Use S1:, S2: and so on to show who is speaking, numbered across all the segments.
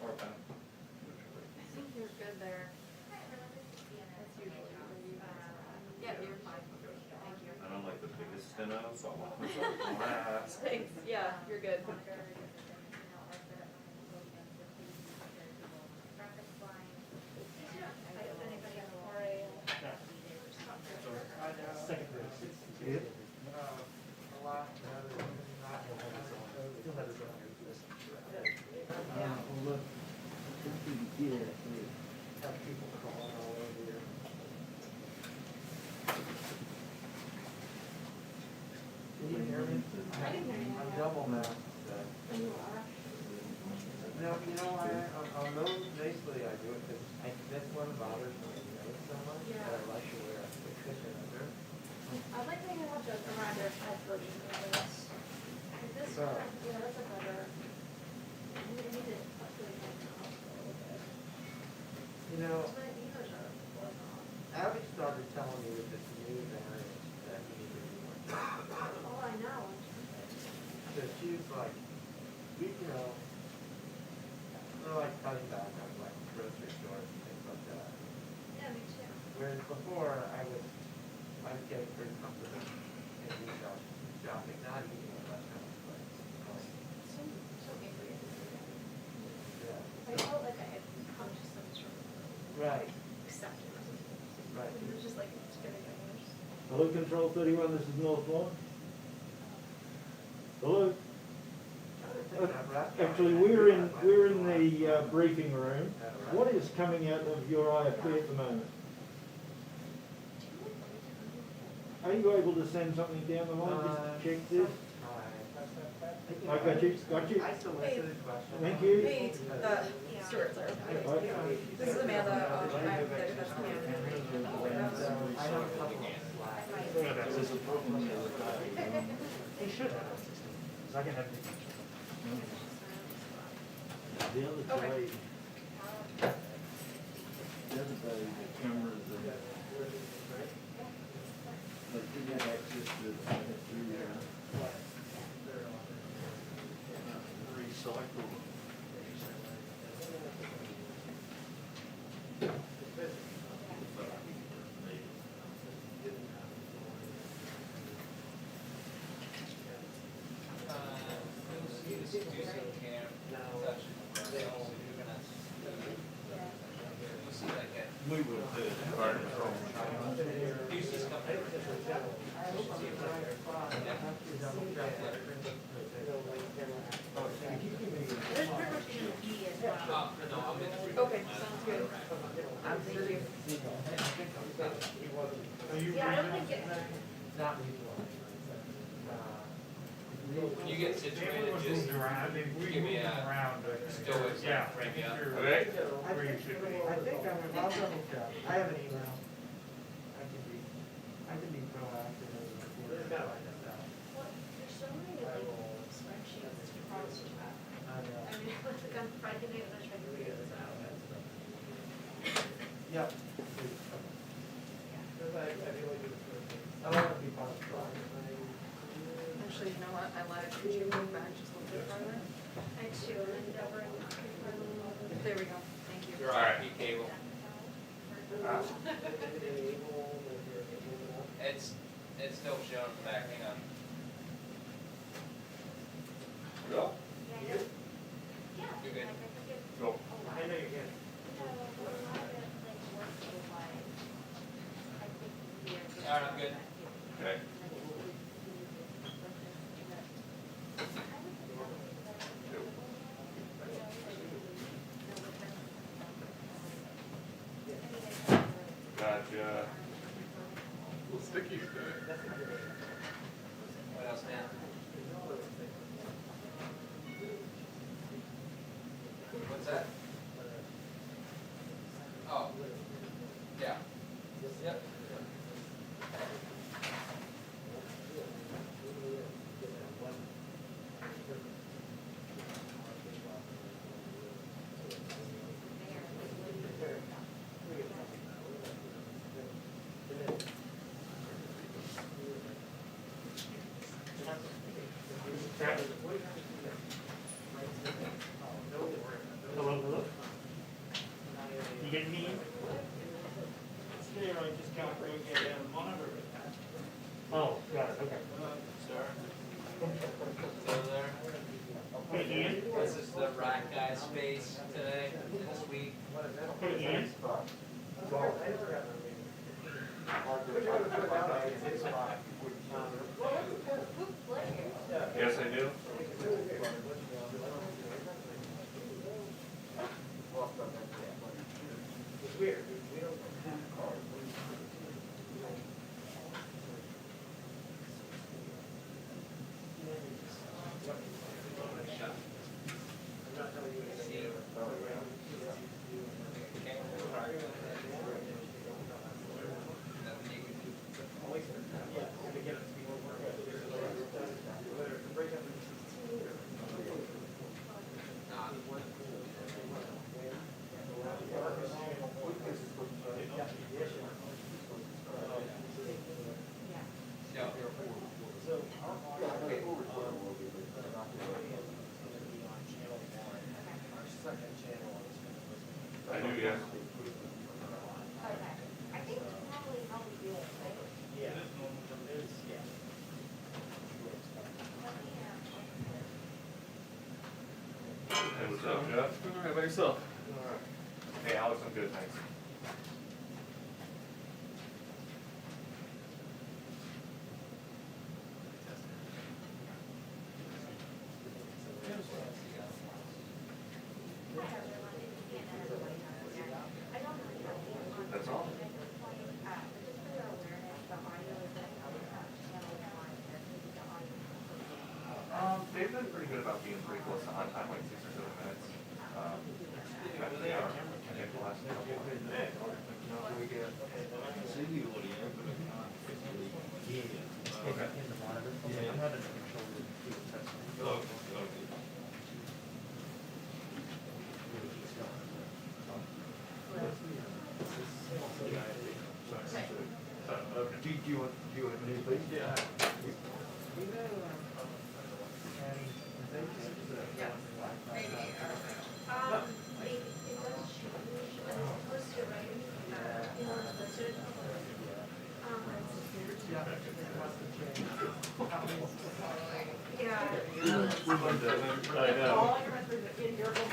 S1: far back?
S2: I think you're good there. That's usually where you yeah, you're fine. Thank you.
S1: I don't like the biggest steno, so I want myself last.
S2: Thanks. Yeah, you're good.
S3: Second race.
S4: Yep. Well, look, have people crawling all over here. Can you hear me?
S2: I can hear you.
S4: I'm double now.
S2: You are.
S4: No, I'll know nicely I do it because that's one bothers me, so much.
S2: Yeah.
S4: That I like to wear a thick cushion under.
S2: I like that you have the around your head version of this. This
S4: So.
S2: yeah, that's a better. You need to upgrade that a little bit.
S4: You know,
S2: That's my ears are blowing off.
S4: Abby started telling me that this new variant that we need to be more.
S2: Oh, I know.
S4: So she's like, we're like cutting back on like grocery stores and things like that.
S2: Yeah, me too.
S4: Whereas before I was getting pretty comfortable in retail shopping, not eating at restaurants, but
S2: So angry at this again.
S4: yeah.
S2: I felt like I had come to some sort of
S4: Right,
S2: acceptance.
S4: right.
S2: It was just like, it's gonna get worse.
S3: Hello, Control 31, this is North Lawn. Hello. Actually, we're in the briefing room. What is coming out of your IFP at the moment? Are you able to send something down the line just to check this? I got you.
S4: I solicited questions.
S3: Thank you.
S5: Hey, Stuart, sorry. This is Amanda. I'm the investment manager.
S4: I have a couple of slides.
S3: He should have. I can have the other day, the cameras they didn't have access to recycle. We will do it.
S2: There's pretty much gonna be as well.
S5: Okay, sounds good. Thank you.
S2: Yeah, I don't think it.
S4: Not usual.
S6: When you get situated, just give me a still with
S7: Yeah.
S6: frame me up.
S7: Okay.
S4: Where you should be. I think I'll double check. I have an email. I can be proactive.
S2: Well, there's so many like spreadsheets to cross check. I mean, like on Friday night, I was trying to figure this out.
S4: Yep. I want to be part of the process.
S5: Actually, you know what? I lied. Could you move back just a little bit farther?
S2: I too, and Deborah and
S5: There we go. Thank you.
S6: Your RFP cable. It's still showing back, hang on.
S7: Go.
S2: Yeah.
S6: You're good.
S7: Go.
S4: I know you can.
S6: Alright, I'm good.
S7: Okay. Gotcha. Little sticky today.
S6: What else, man? What's that? Oh. Yeah. Yep.
S3: Hello, hello. You get me? It's there, I just can't bring it down and monitor it. Oh, got it, okay.
S6: Sir? Still there?
S3: Hey, Ian?
S6: This is the rack guy space today, this week.
S3: Hey, Ian?
S1: Yes, I do.
S4: It's weird, we don't have cars.
S1: I do, yes.
S2: Okay. I think probably how we do it, right?
S3: Yeah.
S1: Hey, what's up, Jeff? All right, by yourself? All right. Hey, Alex, I'm good, thanks. That's all? They've been pretty good about being pretty close to on time, like 6 or 7 minutes. They are. I think the last couple. Okay.
S3: I'm having a controller field test.
S1: Oh,
S3: Do you want me, please? Yeah.
S2: Maybe it does change, of course, you're right, you know, it's listed. Yeah.
S1: I know.
S2: All I remember is in your book.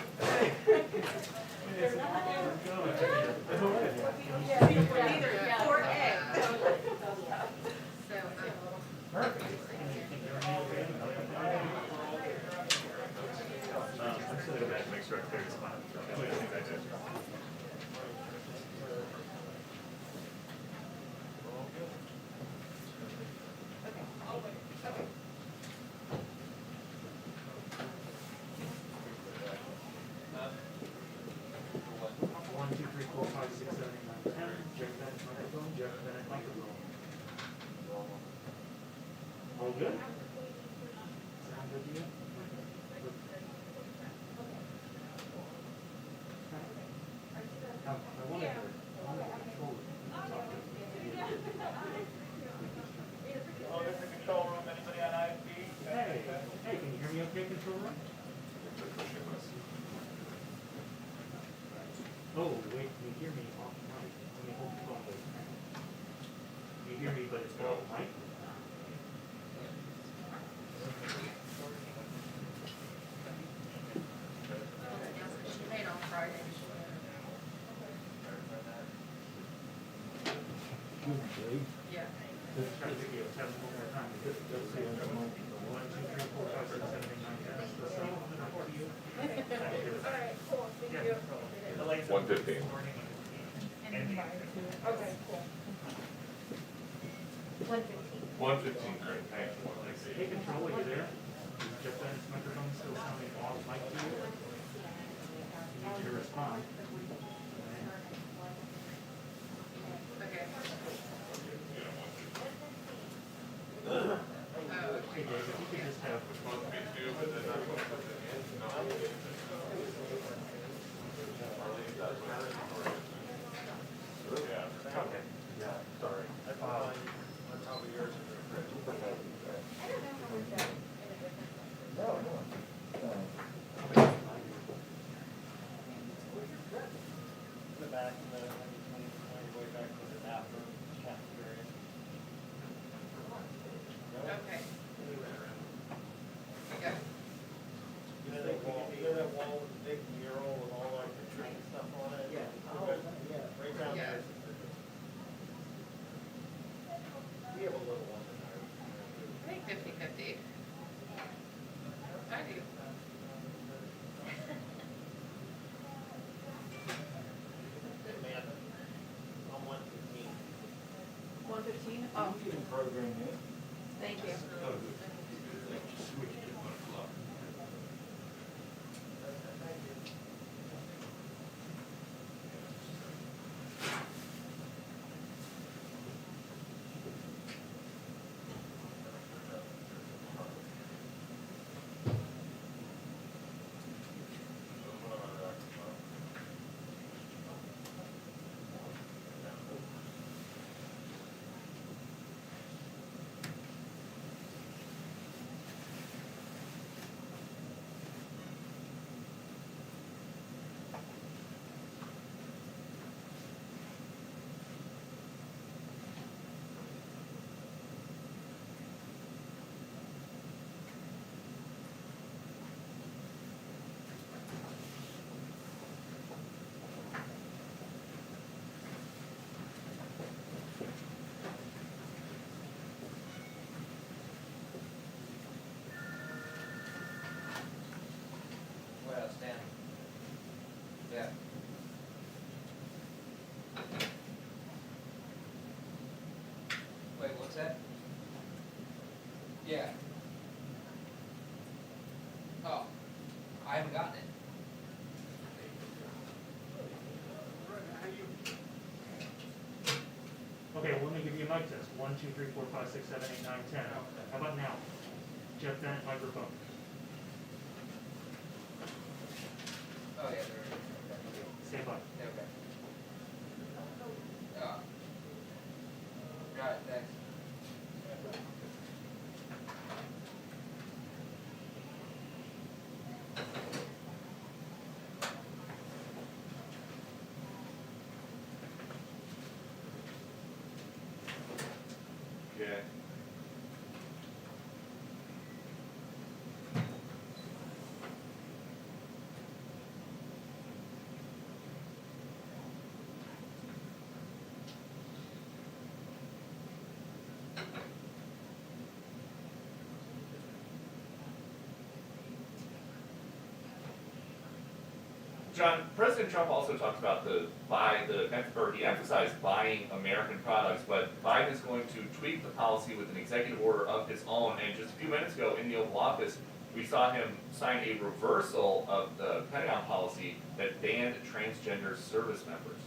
S2: There's nothing. Yeah, neither, yeah. Or A.
S1: I'm just gonna go back and make sure I clear the spot. I think I did.
S3: One, two, three, four, five, six, seven, eight, nine, 10. Check that microphone, check that microphone. All good? Sound good to you? I wanted to control it.
S8: Oh, there's the control room, anybody on ISP?
S3: Hey, can you hear me okay, control room? Oh, wait, can you hear me off mic? Let me hold the phone, wait. You hear me, but it's off mic?
S5: She made on Friday. Yeah.
S3: Let's try to give you a test one more time. Just say it. 1, 2, 3, 4, 5, 6, 7, 8, 9, 10. Let's see. Not to you.
S2: All right, cool, thank you.
S7: 1:15.
S2: Okay, cool. 1:15.
S1: 1:15, great, thanks.
S3: Hey, control, are you there? Is Jeff Bennett's microphone still sounding off mic to you? You need to respond.
S5: Okay.
S3: Hey, Dave, if you could just have. Okay, yeah, sorry. program yet.
S5: Thank you.
S4: What outstanding? Yeah. Wait, what's that? Yeah. Oh, I haven't gotten it.
S9: Okay, well, let me give you a mic test. 1, 2, 3, 4, 5, 6, 7, 8, 9, 10. How about now? Jeff Bennett, microphone.
S4: Oh, yeah, there.
S9: Stand by.
S4: Okay. Got it, thanks.
S1: Okay. John, President Trump also talked about he emphasized buying American products, but Biden is going to tweak the policy with an executive order of his own. And just a few minutes ago in the Oval Office, we saw him sign a reversal of the Pentagon policy that banned transgender service members.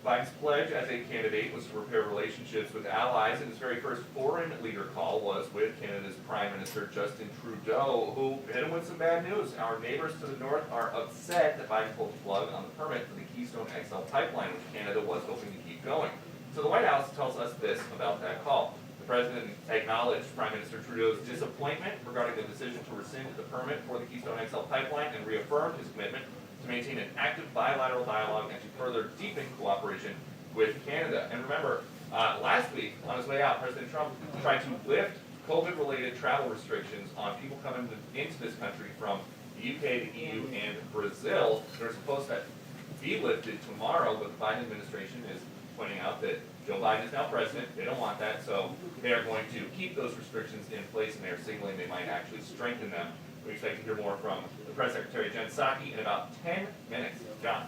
S1: Biden's pledge as a candidate was to repair relationships with allies, and his very first foreign leader call was with Canada's Prime Minister Justin Trudeau, who hit him with some bad news. Our neighbors to the north are upset that Biden pulled the plug on the permit for the Keystone XL pipeline, which Canada was hoping to keep going. So the White House tells us this about that call. The president acknowledged Prime Minister Trudeau's disappointment regarding the decision to rescind the permit for the Keystone XL pipeline and reaffirmed his commitment to maintain an active bilateral dialogue and to further deepen cooperation with Canada. And remember, last week, on his way out, President Trump tried to lift COVID-related travel restrictions on people coming into this country from the UK, the EU, and Brazil. They're supposed to be lifted tomorrow, but the Biden administration is pointing out that Joe Biden is now president. They don't want that, so they are going to keep those restrictions in place, and they are signaling they might actually strengthen them. We expect to hear more from the Press Secretary, Jen Psaki, in about 10 minutes. John.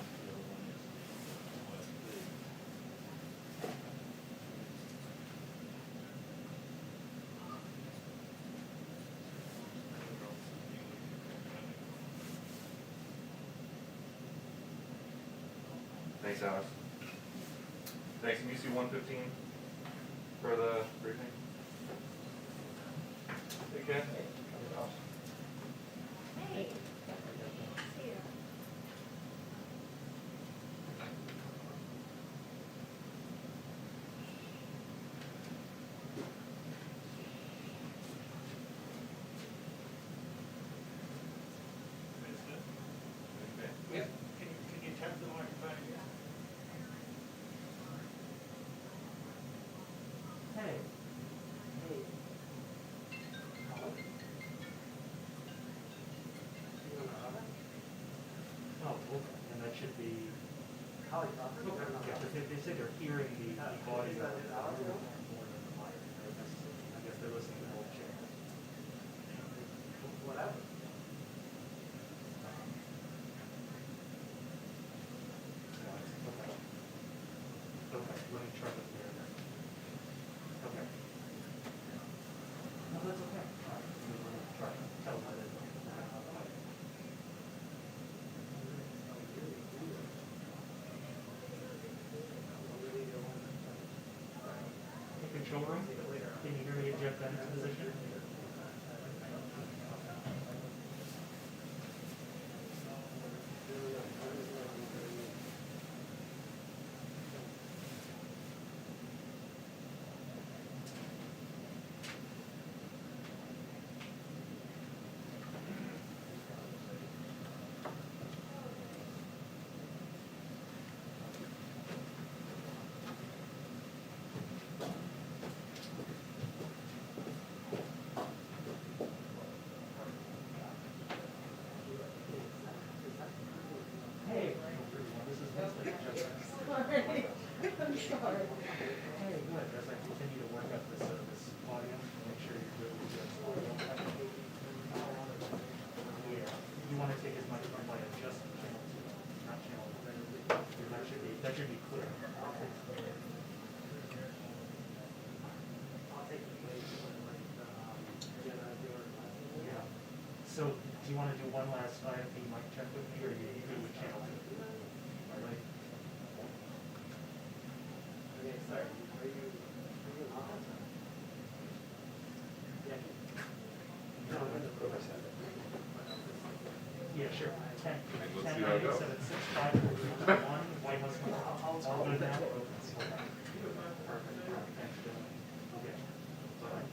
S1: Thanks, Alice. Thanks, MUC 115 for the briefing. Hey, Ken.
S2: Hey. See ya.
S4: Yeah.
S3: Can you tap the microphone again? Hey. Hey.
S9: Yeah, they say they're hearing the audio. I guess they're listening to both channels.
S4: Whatever.
S9: Okay, let me try this here. Okay. No, that's okay. All right, let me try it. Tell them that. The control room, can you hear me in Jeff Bennett's position? Hey, this is Wesley.
S5: I'm sorry.
S9: Hey, good, as I continue to work up this audio, make sure you're good with this audio. Yeah, you want to take his microphone by adjusting channel 2, not channel 1. That should be clear. Yeah. So, do you want to do one last IFP mic check with me, or are you good with channel 2? All right.
S4: Okay, sorry, are you in office? Yeah.
S9: Yeah, sure. 10,
S7: let's see how it goes.
S9: 9, 8, 7, 6, 5, 4, 3, 2, 1, White House. All good now? Perfect. Thanks, Bill. Okay. Bye.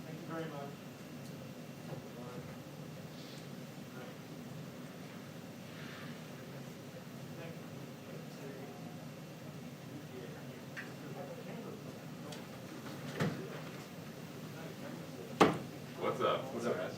S3: Thank you very much.
S7: What's up? What's up, guys?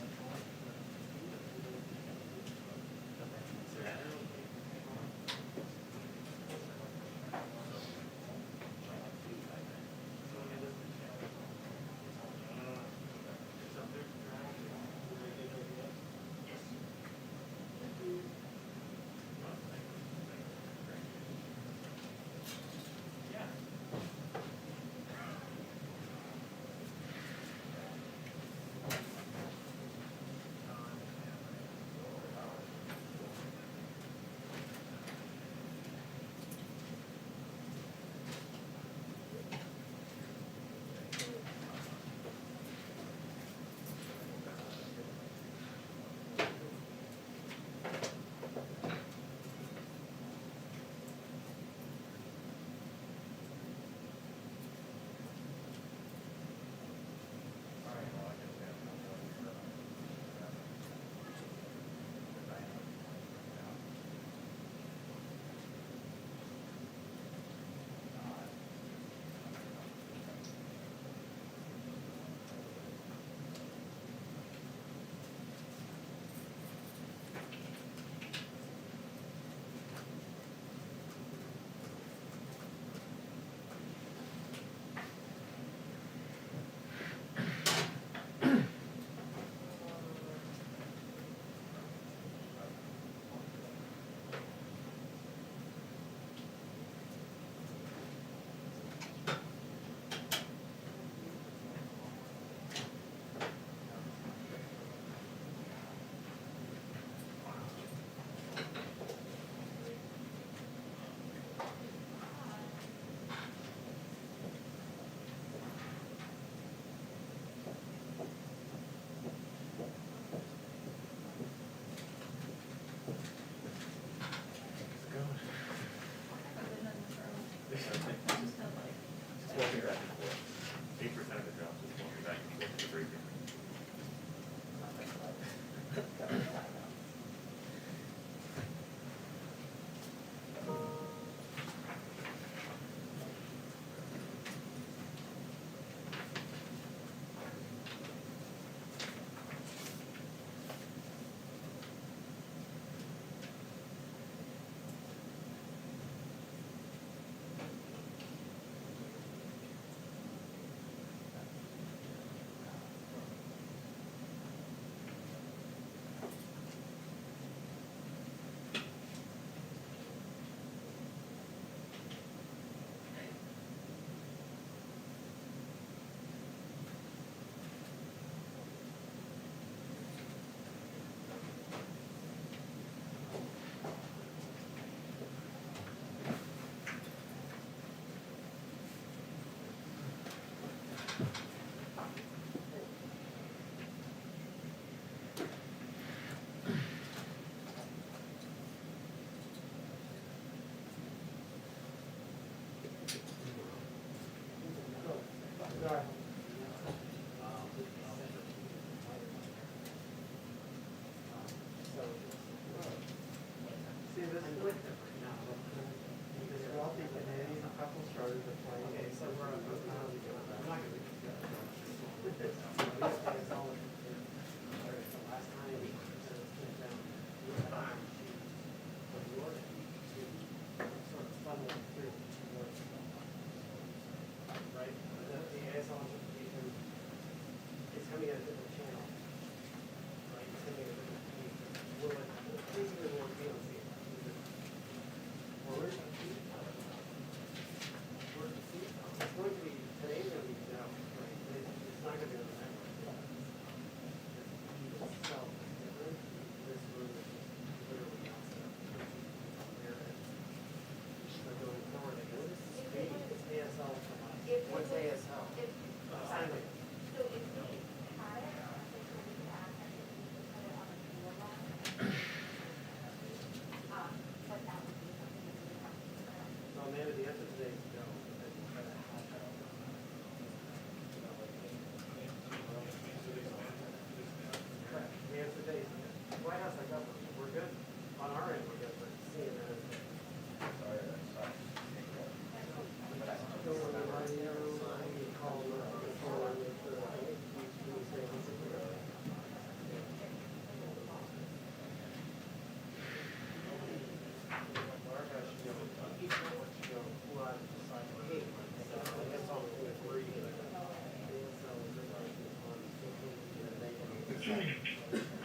S4: this is different now. Because wealthy Canadian couple started to play, okay, so we're on the I'm not gonna do that. It's all the last time it came down, this time, from York, sort of funneled through. Right? The ASL application is coming at a different channel. Right? It's coming at a different speed. Will it, basically, will it be on scene? Well, where's the seat? Where's the seat? It's going to be, today's going to be down, right? It's not going to be on the network. It's itself is different. This room is just literally outside. So going forward, I guess it's ASL from us. What's ASL? Silent.
S2: So if we had it, I think we could ask, I think we could put it on the floor line. But that would be something that we would have to do.
S4: So Amanda, the answer today is no. That we'll try to hash out. Correct. The answer today is yes. White House, I got one. We're good. On our end, we're good, but CNN is.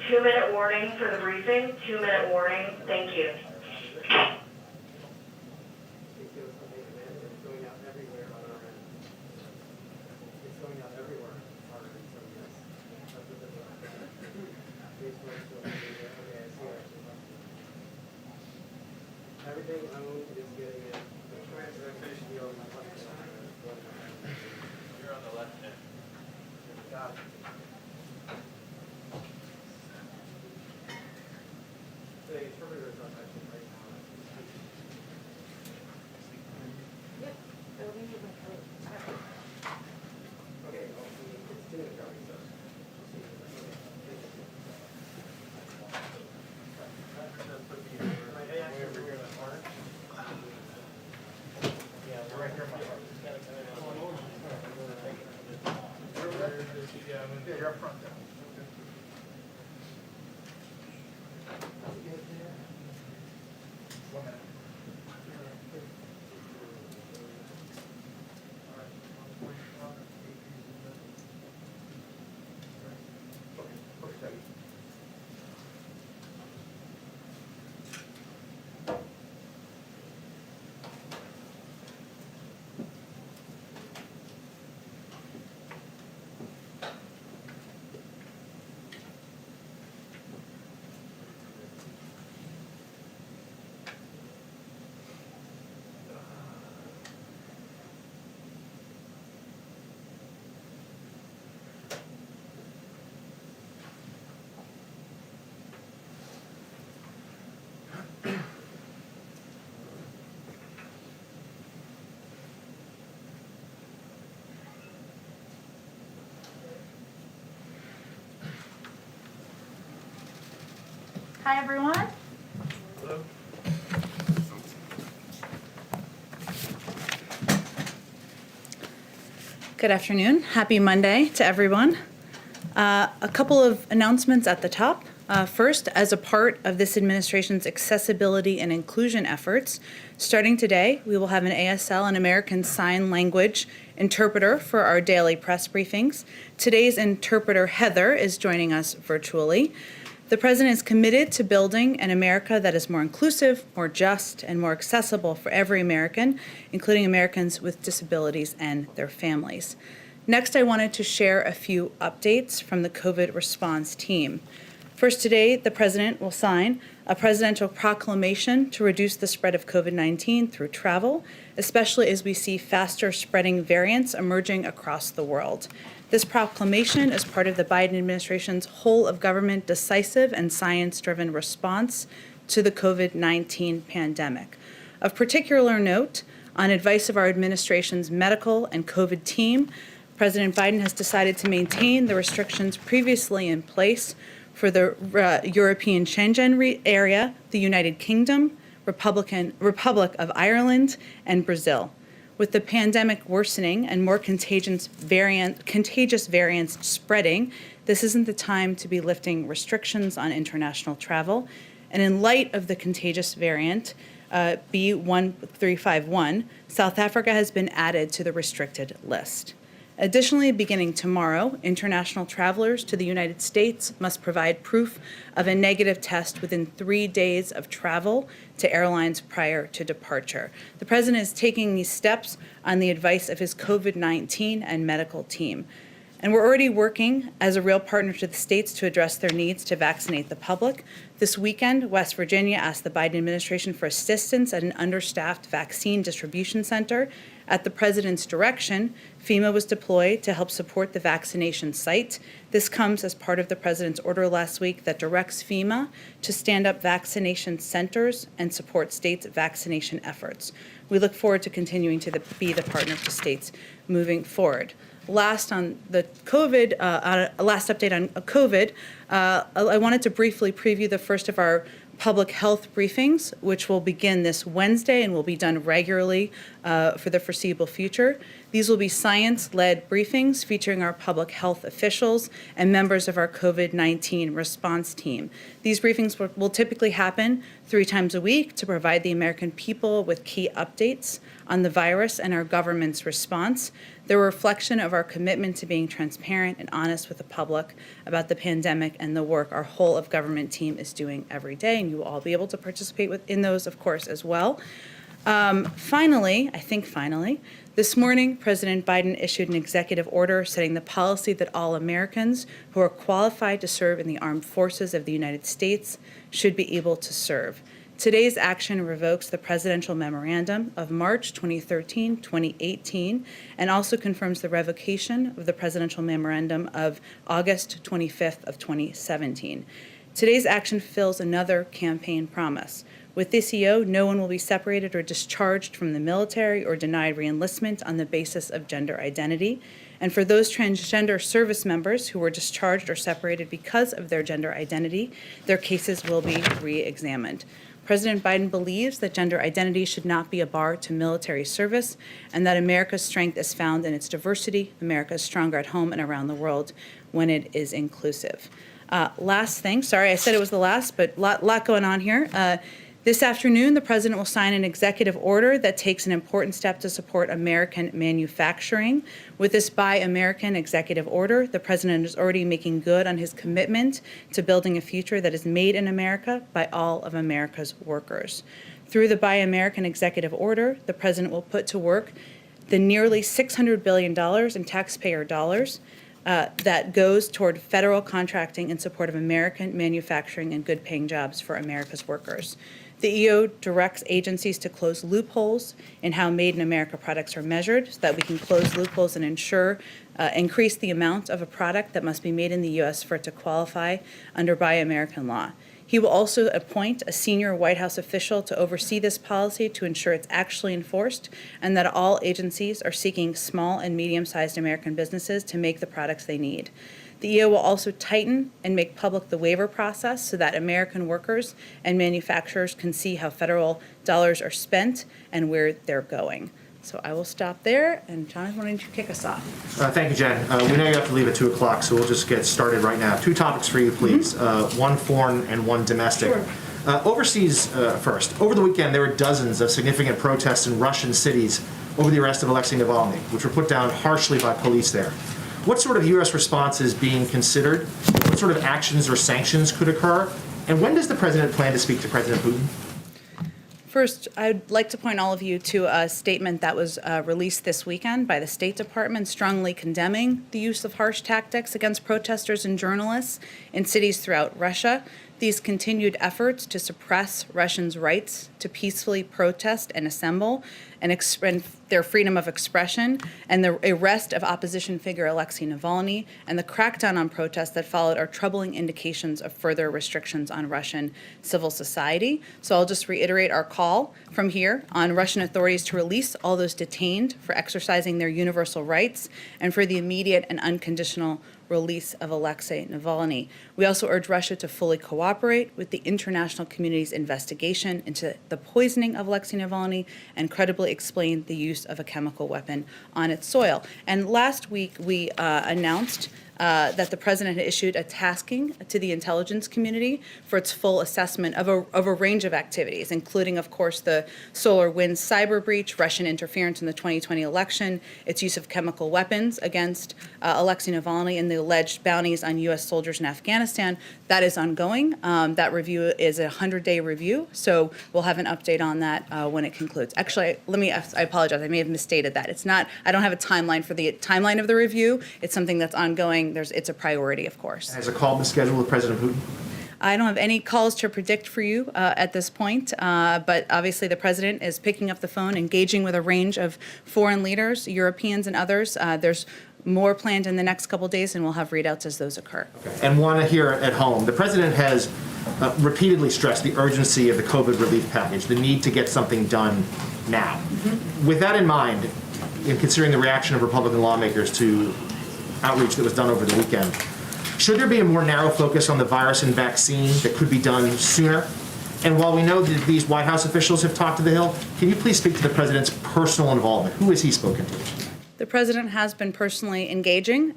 S8: Two-minute warning for the briefing. 2-minute warning. Thank you.
S4: It's going out everywhere on our end. It's going out everywhere on our end, so yes. That's what they're doing. Facebook, social media, okay, I see it. Everything owned is getting it. The transaction deal on the left side is going on. You're on the left end. Got it. The interpreter is not actually right now.
S5: Yep, it'll be my coat.
S4: Okay, well, it's 2 minutes, so.
S6: Yeah, we're right here, my heart. Yeah, you're up front there. One minute.
S10: Hi, everyone.
S6: Hello?
S10: Good afternoon. Happy Monday to everyone. A couple of announcements at the top. First, as a part of this administration's accessibility and inclusion efforts, starting today, we will have an ASL and American Sign Language interpreter for our daily press briefings. Today's interpreter, Heather, is joining us virtually. The President is committed to building an America that is more inclusive, more just, and more accessible for every American, including Americans with disabilities and their families. Next, I wanted to share a few updates from the COVID response team. First, today, the President will sign a presidential proclamation to reduce the spread of COVID-19 through travel, especially as we see faster spreading variants emerging across the world. This proclamation is part of the Biden administration's whole of government decisive and science-driven response to the COVID-19 pandemic. Of particular note, on advice of our administration's medical and COVID team, President Biden has decided to maintain the restrictions previously in place for the European Schengen area, the United Kingdom, Republic of Ireland, and Brazil. With the pandemic worsening and more contagious variants spreading, this isn't the time to be lifting restrictions on international travel. And in light of the contagious variant, B1351, South Africa has been added to the restricted list. Additionally, beginning tomorrow, international travelers to the United States must provide proof of a negative test within 3 days of travel to airlines prior to departure. The President is taking these steps on the advice of his COVID-19 and medical team. And we're already working as a real partner to the states to address their needs to vaccinate the public. This weekend, West Virginia asked the Biden administration for assistance at an understaffed vaccine distribution center. At the President's direction, FEMA was deployed to help support the vaccination site. This comes as part of the President's order last week that directs FEMA to stand up vaccination centers and support states' vaccination efforts. We look forward to continuing to be the partner to states moving forward. Last on the COVID, last update on COVID, I wanted to briefly preview the first of our public health briefings, which will begin this Wednesday and will be done regularly for the foreseeable future. These will be science-led briefings featuring our public health officials and members of our COVID-19 response team. These briefings will typically happen 3 times a week to provide the American people with key updates on the virus and our government's response. They're a reflection of our commitment to being transparent and honest with the public about the pandemic and the work our whole of government team is doing every day, and you will all be able to participate in those, of course, as well. Finally, this morning, President Biden issued an executive order setting the policy that all Americans who are qualified to serve in the armed forces of the United States should be able to serve. Today's action revokes the presidential memorandum of March 2018, and also confirms the revocation of the presidential memorandum of August 25th of 2017. Today's action fulfills another campaign promise. With this EO, no one will be separated or discharged from the military or denied reenlistment on the basis of gender identity. And for those transgender service members who were discharged or separated because of their gender identity, their cases will be re-examined. President Biden believes that gender identity should not be a bar to military service, and that America's strength is found in its diversity. America is stronger at home and around the world when it is inclusive. Last thing, sorry, I said it was the last, but lot going on here. This afternoon, the President will sign an executive order that takes an important step to support American manufacturing. With this Buy American executive order, the President is already making good on his commitment to building a future that is made in America by all of America's workers. Through the Buy American executive order, the President will put to work the nearly $600 billion in taxpayer dollars that goes toward federal contracting in support of American manufacturing and good-paying jobs for America's workers. The EO directs agencies to close loopholes in how Made in America products are measured, so that we can close loopholes and increase the amount of a product that must be made in the U.S. for it to qualify under Buy American law. He will also appoint a senior White House official to oversee this policy to ensure it's actually enforced, and that all agencies are seeking small and medium-sized American businesses to make the products they need. The EO will also tighten and make public the waiver process so that American workers and manufacturers can see how federal dollars are spent and where they're going. So I will stop there, and Jonathan, why don't you kick us off?
S11: Thank you, Jen. We know you have to leave at 2 o'clock, so we'll just get started right now. 2 topics for you, please. One foreign and one domestic.
S10: Sure.
S11: Overseas first. Over the weekend, there were dozens of significant protests in Russian cities over the arrest of Alexei Navalny, which were put down harshly by police there. What sort of U.S. response is being considered? What sort of actions or sanctions could occur? And when does the President plan to speak to President Putin?
S10: First, I'd like to point all of you to a statement that was released this weekend by the State Department strongly condemning the use of harsh tactics against protesters and journalists in cities throughout Russia. These continued efforts to suppress Russians' rights to peacefully protest and assemble and their freedom of expression, and the arrest of opposition figure Alexei Navalny, and the crackdown on protests that followed are troubling indications of further restrictions on Russian civil society. So I'll just reiterate our call from here on Russian authorities to release all those detained for exercising their universal rights, and for the immediate and unconditional release of Alexei Navalny. We also urge Russia to fully cooperate with the international community's investigation into the poisoning of Alexei Navalny and credibly explain the use of a chemical weapon on its soil. And last week, we announced that the president had issued a tasking to the intelligence community for its full assessment of a range of activities, including, of course, the SolarWinds cyber breach, Russian interference in the 2020 election, its use of chemical weapons against Alexei Navalny, and the alleged bounties on U.S. soldiers in Afghanistan. That is ongoing. That review is a 100-day review, so we'll have an update on that when it concludes. Actually, I apologize. I may have misstated that. It's not. I don't have a timeline for the timeline of the review. It's something that's ongoing. It's a priority, of course.
S11: Has a call been scheduled with President Putin?
S10: I don't have any calls to predict for you at this point, but obviously the president is picking up the phone, engaging with a range of foreign leaders, Europeans and others. There's more planned in the next couple of days, and we'll have readouts as those occur.
S11: Okay. And one here at home. The president has repeatedly stressed the urgency of the COVID relief package, the need to get something done now. Mm-hmm. With that in mind, in considering the reaction of Republican lawmakers to outreach that was done over the weekend, should there be a more narrow focus on the virus and vaccine that could be done sooner? And while we know that these White House officials have talked to the Hill, can you please speak to the president's personal involvement? Who has he spoken to?
S10: The president has been personally engaging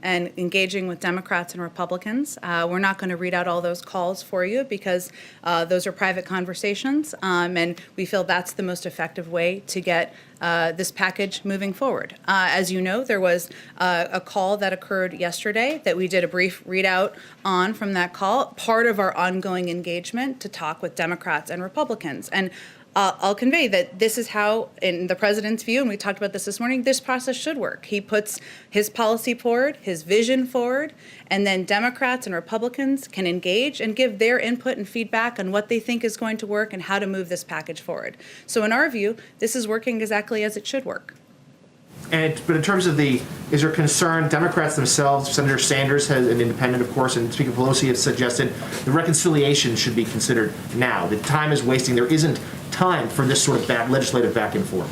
S10: with Democrats and Republicans. We're not going to read out all those calls for you because those are private conversations, and we feel that's the most effective way to get this package moving forward. As you know, there was a call that occurred yesterday that we did a brief readout on from that call, part of our ongoing engagement to talk with Democrats and Republicans. And I'll convey that this is how, in the president's view, and we talked about this morning, this process should work. He puts his policy forward, his vision forward, and then Democrats and Republicans can engage and give their input and feedback on what they think is going to work and how to move this package forward. So in our view, this is working exactly as it should work.
S11: But in terms of is there concern, Democrats themselves, Senator Sanders, has an independent, of course, and Speaker Pelosi has suggested the reconciliation should be considered now. The time is wasting. There isn't time for this sort of legislative back and forth.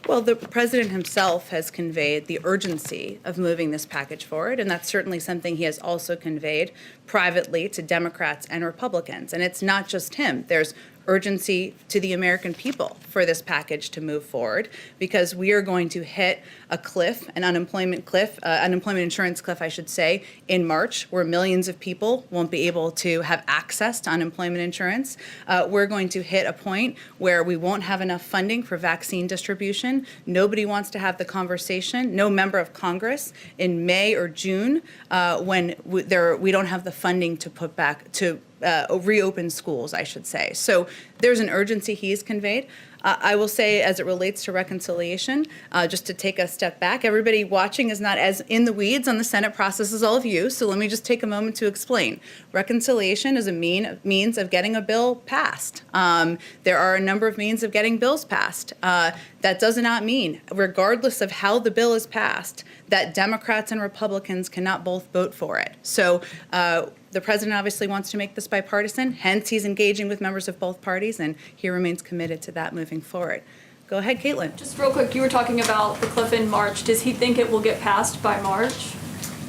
S10: Well, the president himself has conveyed the urgency of moving this package forward, and that's certainly something he has also conveyed privately to Democrats and Republicans. And it's not just him. There's urgency to the American people for this package to move forward, because we are going to hit a cliff, an unemployment insurance cliff, I should say, in March, where millions of people won't be able to have access to unemployment insurance. We're going to hit a point where we won't have enough funding for vaccine distribution. Nobody wants to have the conversation, no member of Congress, in May or June when we don't have the funding to put back to reopen schools, I should say. So there's an urgency he's conveyed. I will say, as it relates to reconciliation, just to take a step back, everybody watching is not as in the weeds on the Senate process as all of you, so let me just take a moment to explain. Reconciliation is a means of getting a bill passed. There are a number of means of getting bills passed. That does not mean, regardless of how the bill is passed, that Democrats and Republicans cannot both vote for it. So the president obviously wants to make this bipartisan, hence he's engaging with members of both parties, and he remains committed to that moving forward. Go ahead, Caitlin.
S5: Just real quick, you were talking about the cliff in March. Does he think it will get passed by March?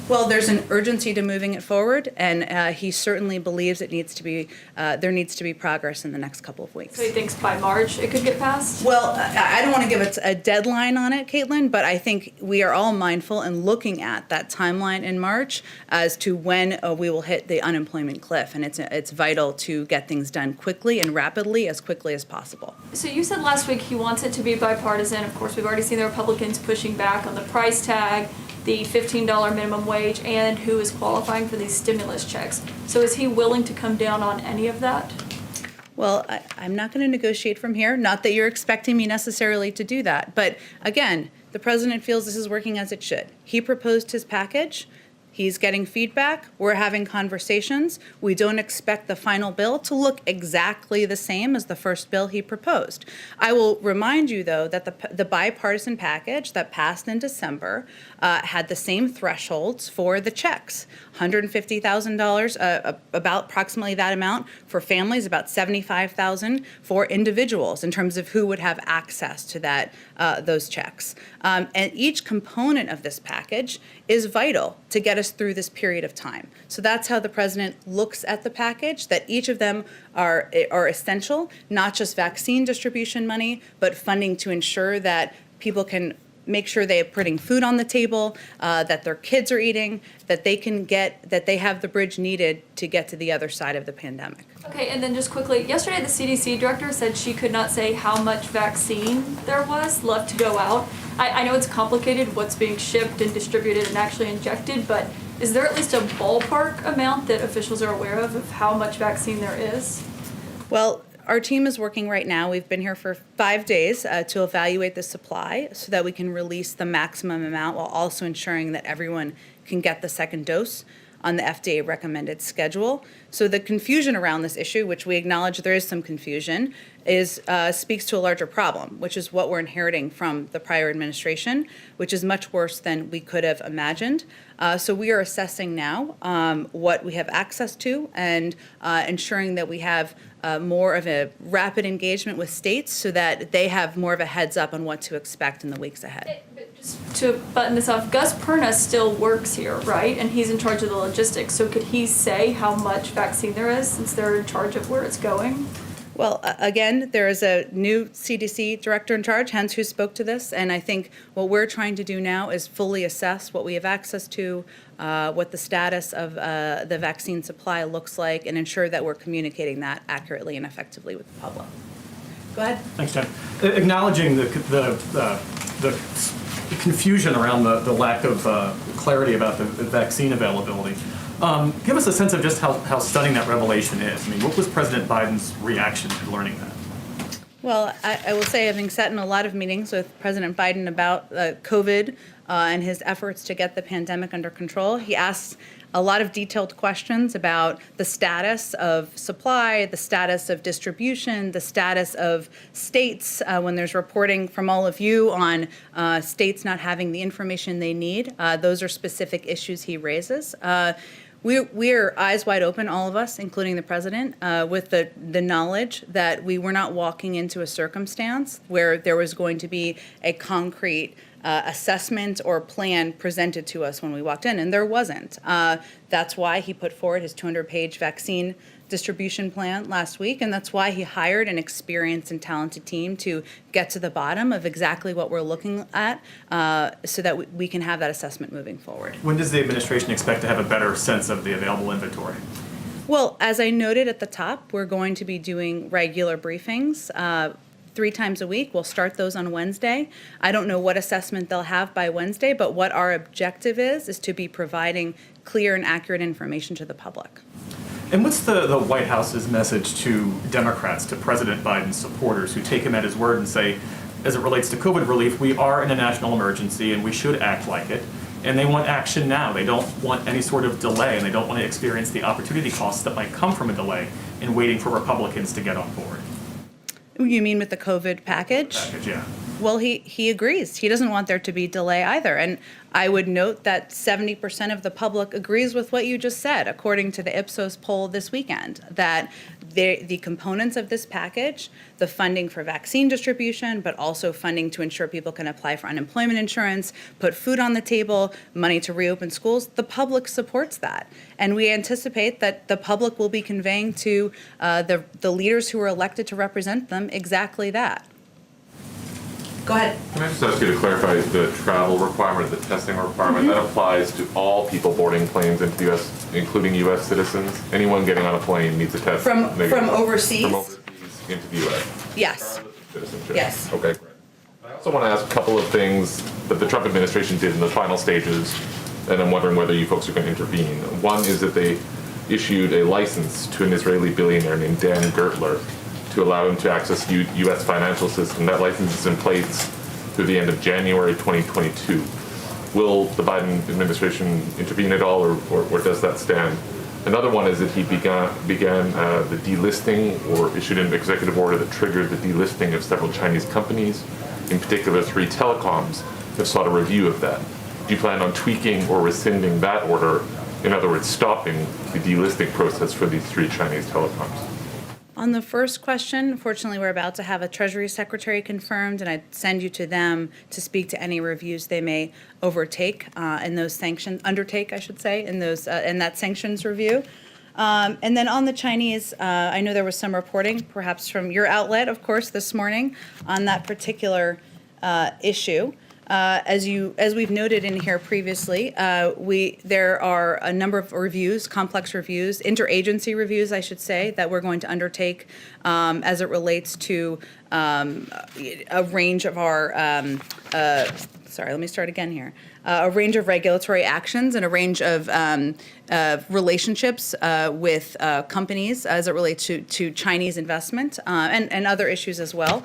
S10: Well, there's an urgency to moving it forward, and he certainly believes there needs to be progress in the next couple of weeks.
S5: So he thinks by March it could get passed?
S10: Well, I don't want to give it a deadline on it, Caitlin, but I think we are all mindful and looking at that timeline in March as to when we will hit the unemployment cliff, and it's vital to get things done quickly and rapidly, as quickly as possible.
S5: So you said last week he wants it to be bipartisan. Of course, we've already seen the Republicans pushing back on the price tag, the $15 minimum wage, and who is qualifying for these stimulus checks. So is he willing to come down on any of that?
S10: Well, I'm not going to negotiate from here. Not that you're expecting me necessarily to do that. But again, the president feels this is working as it should. He proposed his package. He's getting feedback. We're having conversations. We don't expect the final bill to look exactly the same as the first bill he proposed. I will remind you, though, that the bipartisan package that passed in December had the same thresholds for the checks. $150,000, about approximately that amount for families, about $75,000 for individuals in terms of who would have access to those checks. And each component of this package is vital to get us us through this period of time. So that's how the president looks at the package, that each of them are essential, not just vaccine distribution money, but funding to ensure that people can make sure they are putting food on the table, that their kids are eating, that they have the bridge needed to get to the other side of the pandemic.
S5: Okay, and then just quickly, yesterday the CDC director said she could not say how much vaccine there was left to go out. I know it's complicated what's being shipped and distributed and actually injected, but is there at least a ballpark amount that officials are aware of how much vaccine there is?
S10: Well, our team is working right now. We've been here for 5 days to evaluate the supply so that we can release the maximum amount while also ensuring that everyone can get the second dose on the FDA recommended schedule. So the confusion around this issue, which we acknowledge there is some confusion, speaks to a larger problem, which is what we're inheriting from the prior administration, which is much worse than we could have imagined. So we are assessing now what we have access to and ensuring that we have more of a rapid engagement with states so that they have more of a heads up on what to expect in the weeks ahead.
S5: Just to button this off, Gus Perna still works here, right? And he's in charge of the logistics. So could he say how much vaccine there is since they're in charge of where it's going?
S10: Well, again, there is a new CDC director in charge, hence who spoke to this. And I think what we're trying to do now is fully assess what we have access to, what the status of the vaccine supply looks like, and ensure that we're communicating that accurately and effectively with the public. Go ahead.
S12: Thanks, Jen. Acknowledging the confusion around the lack of clarity about the vaccine availability, give us a sense of just how stunning that revelation is. I mean, what was President Biden's reaction to learning that?
S10: Well, I will say, having sat in a lot of meetings with President Biden about COVID and his efforts to get the pandemic under control, he asked a lot of detailed questions about the status of supply, the status of distribution, the status of states when there's reporting from all of you on states not having the information they need. Those are specific issues he raises. We are eyes wide open, all of us, including the president, with the knowledge that we were not walking into a circumstance where there was going to be a concrete assessment or plan presented to us when we walked in, and there wasn't. That's why he put forward his 200-page vaccine distribution plan last week, and that's why he hired an experienced and talented team to get to the bottom of exactly what we're looking at so that we can have that assessment moving forward.
S12: When does the administration expect to have a better sense of the available inventory?
S10: Well, as I noted at the top, we're going to be doing regular briefings 3 times a week. We'll start those on Wednesday. I don't know what assessment they'll have by Wednesday, but what our objective is to be providing clear and accurate information to the public.
S12: And what's the White House's message to Democrats, to President Biden's supporters who take him at his word and say, as it relates to COVID relief, we are in a national emergency and we should act like it, and they want action now. They don't want any sort of delay, and they don't want to experience the opportunity costs that might come from a delay in waiting for Republicans to get on board.
S10: You mean with the COVID package?
S12: Yeah.
S10: Well, he agrees. He doesn't want there to be delay either. And I would note that 70% of the public agrees with what you just said, according to the Ipsos poll this weekend, that the components of this package, the funding for vaccine distribution, but also funding to ensure people can apply for unemployment insurance, put food on the table, money to reopen schools, the public supports that. And we anticipate that the public will be conveying to the leaders who are elected to represent them exactly that. Go ahead.
S7: Can I just ask you to clarify the travel requirement, the testing requirement? That applies to all people boarding planes into the U.S., including U.S. citizens? Anyone getting on a plane needs a test
S10: From
S7: negative.
S10: overseas?
S7: From overseas into the U.S.?
S10: Yes.
S7: Citizenship?
S10: Yes.
S7: Okay, great. I also want to ask a couple of things that the Trump administration did in the final stages, and I'm wondering whether you folks are going to intervene. One is that they issued a license to an Israeli billionaire named Dan Gertler to allow him to access U.S. financial system. That license is in place through the end of January 2022. Will the Biden administration intervene at all, or does that stand? Another one is that he began the delisting, or issued an executive order that triggered the delisting of several Chinese companies. In particular, 3 telecoms have sought a review of that. Do you plan on tweaking or rescinding that order? In other words, stopping the delisting process for these 3 Chinese telecoms?
S10: On the first question, fortunately, we're about to have a Treasury Secretary confirmed, and I'd send you to them to speak to any reviews they may undertake, in that sanctions review. And then on the Chinese, I know there was some reporting, perhaps from your outlet, of course, this morning, on that particular issue. As we've noted in here previously, there are a number of reviews, complex reviews, interagency reviews, I should say, that we're going to undertake as it relates to a range of our, let me start again here. A range of regulatory actions and a range of relationships with companies as it relates to Chinese investment and other issues as well.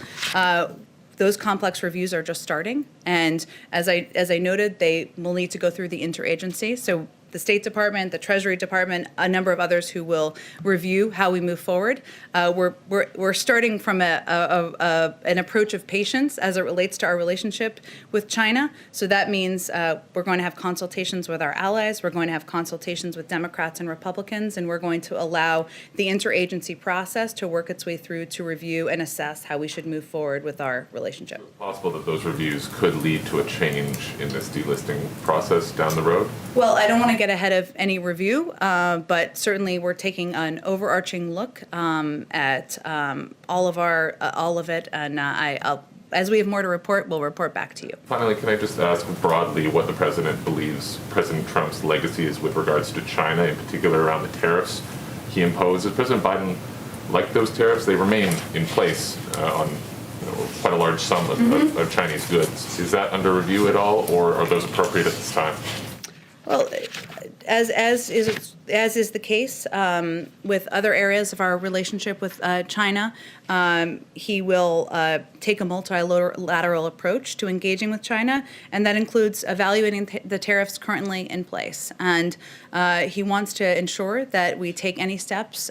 S10: Those complex reviews are just starting, and as I noted, they will need to go through the interagency. So the State Department, the Treasury Department, a number of others who will review how we move forward. We're starting from an approach of patience as it relates to our relationship with China. So that means we're going to have consultations with our allies, we're going to have consultations with Democrats and Republicans, and we're going to allow the interagency process to work its way through to review and assess how we should move forward with our relationship.
S7: Is it possible that those reviews could lead to a change in this delisting process down the road?
S10: Well, I don't want to get ahead of any review, but certainly we're taking an overarching look at all of it, and as we have more to report, we'll report back to you.
S7: Finally, can I just ask broadly what the president believes President Trump's legacy is with regards to China, in particular around the tariffs he imposed? Does President Biden like those tariffs? They remain in place on quite a large sum of Chinese goods. Is that under review at all, or are those appropriate at this time?
S10: Well, as is the case with other areas of our relationship with China, he will take a multilateral approach to engaging with China, and that includes evaluating the tariffs currently in place. And he wants to ensure that we take any steps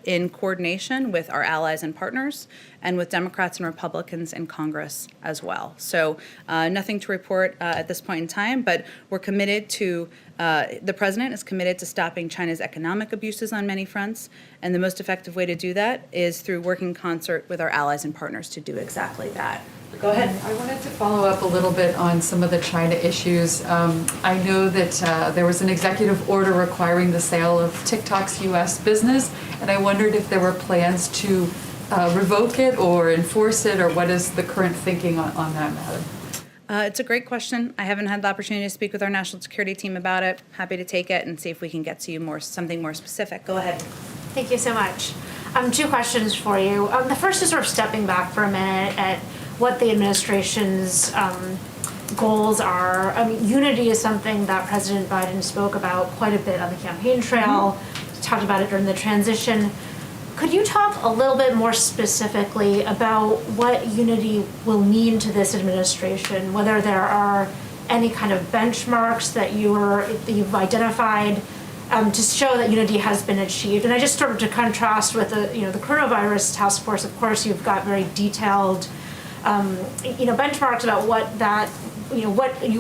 S10: in coordination with our allies and partners, and with Democrats and Republicans in Congress as well. So nothing to report at this point in time, but we're committed to, the president is committed to stopping China's economic abuses on many fronts, and the most effective way to do that is through working in concert with our allies and partners to do exactly that. Go ahead.
S13: I wanted to follow up a little bit on some of the China issues. I know that there was an executive order requiring the sale of TikTok's U.S. business, and I wondered if there were plans to revoke it or enforce it, or what is the current thinking on that matter?
S10: It's a great question. I haven't had the opportunity to speak with our national security team about it. Happy to take it and see if we can get to you something more specific. Go ahead.
S2: Thank you so much. Two questions for you. The first is sort of stepping back for a minute at what the administration's goals are. I mean, unity is something that President Biden spoke about quite a bit on the campaign trail, talked about it during the transition. Could you talk a little bit more specifically about what unity will mean to this administration, whether there are any kind of benchmarks that you've identified to show that unity has been achieved? And I just sort of to contrast with the coronavirus task force, of course, you've got very detailed benchmarks about what you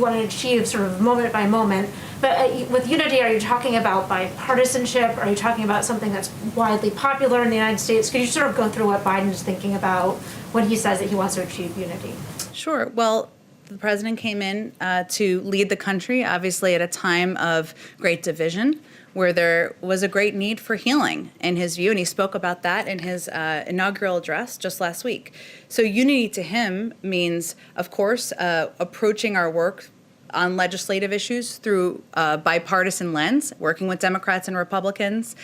S2: want to achieve sort of moment by moment. But with unity, are you talking about bipartisanship? Are you talking about something that's widely popular in the United States? Could you sort of go through what Biden is thinking about when he says that he wants to achieve unity?
S10: Sure. Well, the president came in to lead the country, obviously at a time of great division, where there was a great need for healing, in his view, and he spoke about that in his inaugural address just last week. So unity to him means, of course, approaching our work on legislative issues through a bipartisan lens, working with Democrats and Republicans,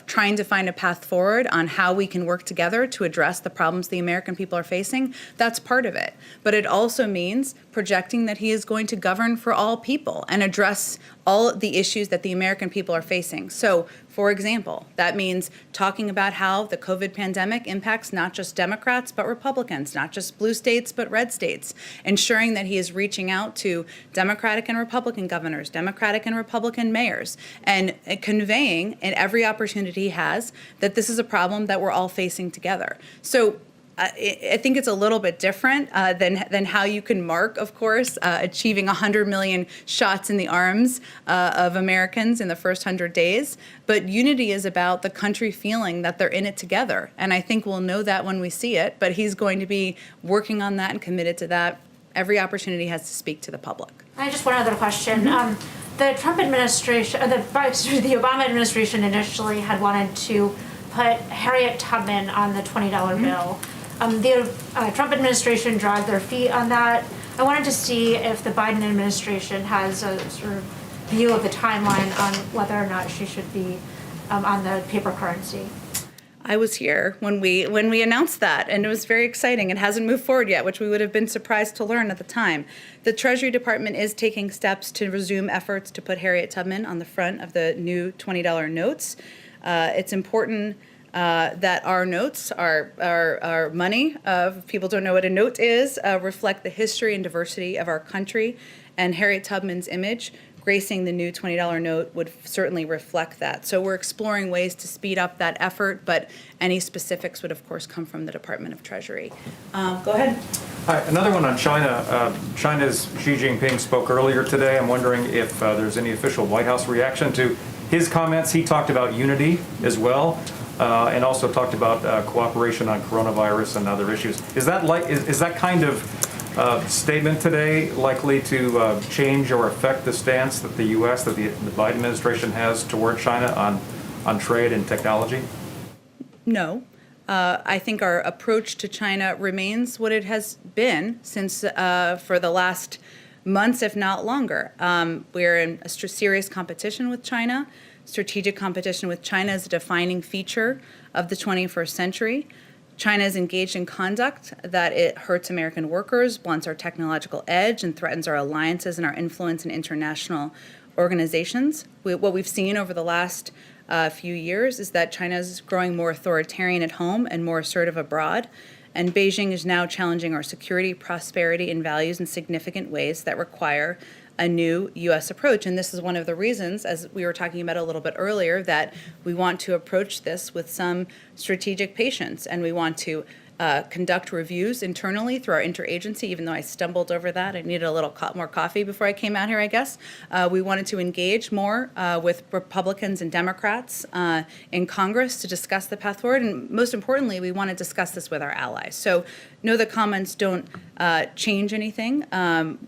S10: trying to find a path forward on how we can work together to address the problems the American people are facing. That's part of it. But it also means projecting that he is going to govern for all people and address all the issues that the American people are facing. So, for example, that means talking about how the COVID pandemic impacts not just Democrats but Republicans, not just blue states but red states, ensuring that he is reaching out to Democratic and Republican governors, Democratic and Republican mayors, and conveying in every opportunity he has that this is a problem that we're all facing together. So I think it's a little bit different than how you can mark, of course, achieving 100 million shots in the arms of Americans in the first 100 days. But unity is about the country feeling that they're in it together. And I think we'll know that when we see it. But he's going to be working on that and committed to that. Every opportunity he has to speak to the public.
S2: I have just one other question. The Trump administration, the Obama administration initially had wanted to put Harriet Tubman on the $20 bill. The Trump administration dragged their feet on that. I wanted to see if the Biden administration has a sort of view of the timeline on whether or not she should be on the paper currency.
S10: I was here when we announced that, and it was very exciting. It hasn't moved forward yet, which we would have been surprised to learn at the time. The Treasury Department is taking steps to resume efforts to put Harriet Tubman on the front of the new $20 notes. It's important that our notes, our money, if people don't know what a note is, reflect the history and diversity of our country, and Harriet Tubman's image gracing the new $20 note would certainly reflect that. So we're exploring ways to speed up that effort, but any specifics would, of course, come from the Department of Treasury. Go ahead.
S12: Hi, another one on China. China's Xi Jinping spoke earlier today. I'm wondering if there's any official White House reaction to his comments. He talked about unity as well, and also talked about cooperation on coronavirus and other issues. Is that kind of statement today likely to change or affect the stance that the U.S., that the Biden administration has toward China on trade and technology?
S10: No. I think our approach to China remains what it has been since for the last months, if not longer. We're in a serious competition with China. Strategic competition with China is a defining feature of the 21st century. China is engaged in conduct that it hurts American workers, blunts our technological edge, and threatens our alliances and our influence in international organizations. What we've seen over the last few years is that China is growing more authoritarian at home and more assertive abroad. And Beijing is now challenging our security, prosperity, and values in significant ways that require a new U.S. approach. And this is one of the reasons, as we were talking about a little bit earlier, that we want to approach this with some strategic patience, and we want to conduct reviews internally through our interagency, even though I stumbled over that. I needed a little more coffee before I came out here, I guess. We wanted to engage more with Republicans and Democrats in Congress to discuss the path forward. And most importantly, we want to discuss this with our allies. So no, the comments don't change anything.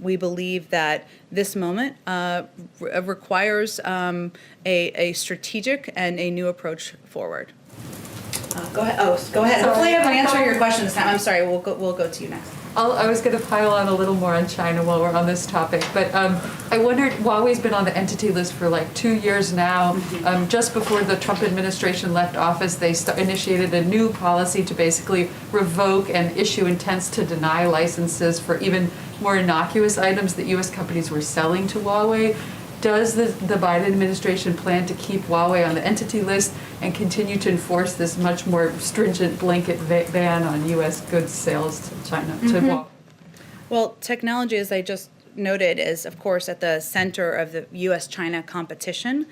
S10: We believe that this moment requires a strategic and a new approach forward. Go ahead. Go ahead. Hopefully I'm answering your question this time. I'm sorry. We'll go to you next.
S13: I was going to pile on a little more on China while we're on this topic, but I wondered, Huawei's been on the entity list for like 2 years now. Just before the Trump administration left office, they initiated a new policy to basically revoke and issue intents to deny licenses for even more innocuous items that U.S. companies were selling to Huawei. Does the Biden administration plan to keep Huawei on the entity list and continue to enforce this much more stringent blanket ban on U.S. goods sales to China, to Huawei?
S10: Well, technology, as I just noted, is, of course, at the center of the U.S.-China competition.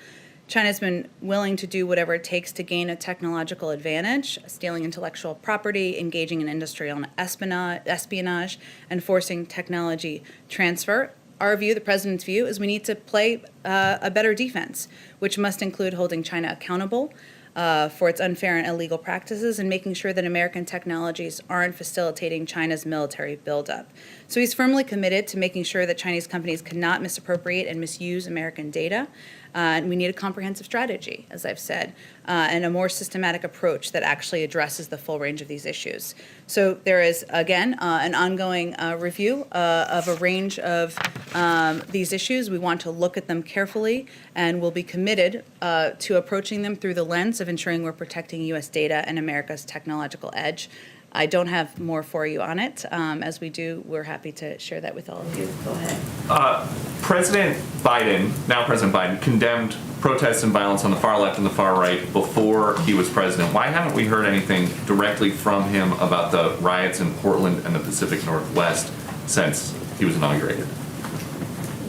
S10: China's been willing to do whatever it takes to gain a technological advantage, stealing intellectual property, engaging in industrial espionage, and forcing technology transfer. Our view, the president's view, is we need to play a better defense, which must include holding China accountable for its unfair and illegal practices and making sure that American technologies aren't facilitating China's military buildup. So he's firmly committed to making sure that Chinese companies cannot misappropriate and misuse American data. And we need a comprehensive strategy, as I've said, and a more systematic approach that actually addresses the full range of these issues. So there is, again, an ongoing review of a range of these issues. We want to look at them carefully, and we'll be committed to approaching them through the lens of ensuring we're protecting U.S. data and America's technological edge. I don't have more for you on it. As we do, we're happy to share that with all of you. Go ahead.
S1: President Biden, condemned protests and violence on the far left and the far right before he was president. Why haven't we heard anything directly from him about the riots in Portland and the Pacific Northwest since he was inaugurated?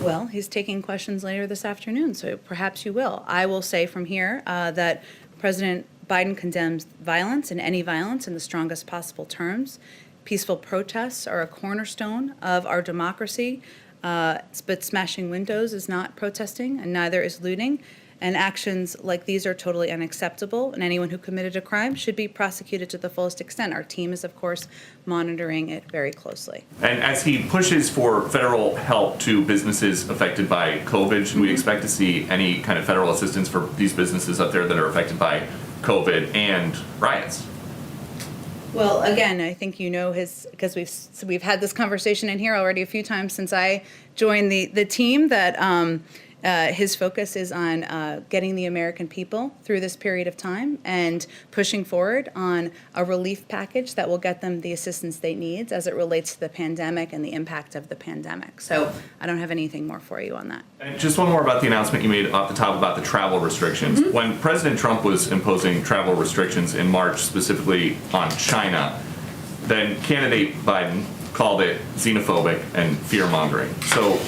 S10: Well, he's taking questions later this afternoon, so perhaps you will. I will say from here that President Biden condemns violence and any violence in the strongest possible terms. Peaceful protests are a cornerstone of our democracy, but smashing windows is not protesting, and neither is looting. And actions like these are totally unacceptable, and anyone who committed a crime should be prosecuted to the fullest extent. Our team is, of course, monitoring it very closely.
S1: And as he pushes for federal help to businesses affected by COVID, should we expect to see any kind of federal assistance for these businesses up there that are affected by COVID and riots?
S10: Well, again, I think you know because we've had this conversation in here already a few times since I joined the team, that his focus is on getting the American people through this period of time and pushing forward on a relief package that will get them the assistance they need as it relates to the pandemic and the impact of the pandemic. So I don't have anything more for you on that.
S1: And just one more about the announcement you made off the top about the travel restrictions.
S10: Mm-hmm.
S1: When President Trump was imposing travel restrictions in March, specifically on China, then candidate Biden called it xenophobic and fear-mongering. So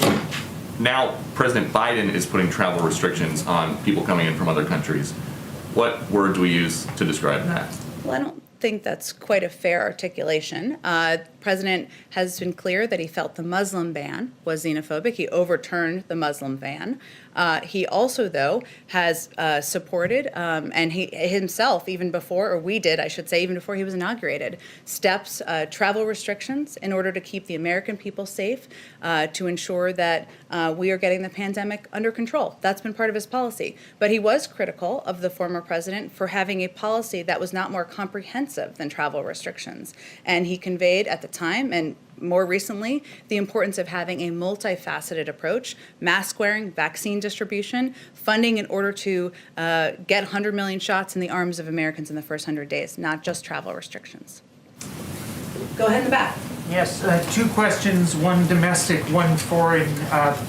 S1: now President Biden is putting travel restrictions on people coming in from other countries. What word do we use to describe that?
S10: Well, I don't think that's quite a fair articulation. The president has been clear that he felt the Muslim ban was xenophobic. He overturned the Muslim ban. He also, though, has supported, and he himself, even before, or we did, I should say, even before he was inaugurated, steps, travel restrictions in order to keep the American people safe, to ensure that we are getting the pandemic under control. That's been part of his policy. But he was critical of the former president for having a policy that was not more comprehensive than travel restrictions. And he conveyed at the time, and more recently, the importance of having a multifaceted approach, mask wearing, vaccine distribution, funding in order to get 100 million shots in the arms of Americans in the first 100 days, not just travel restrictions. Go ahead in the back.
S6: Yes, two questions, one domestic, one foreign,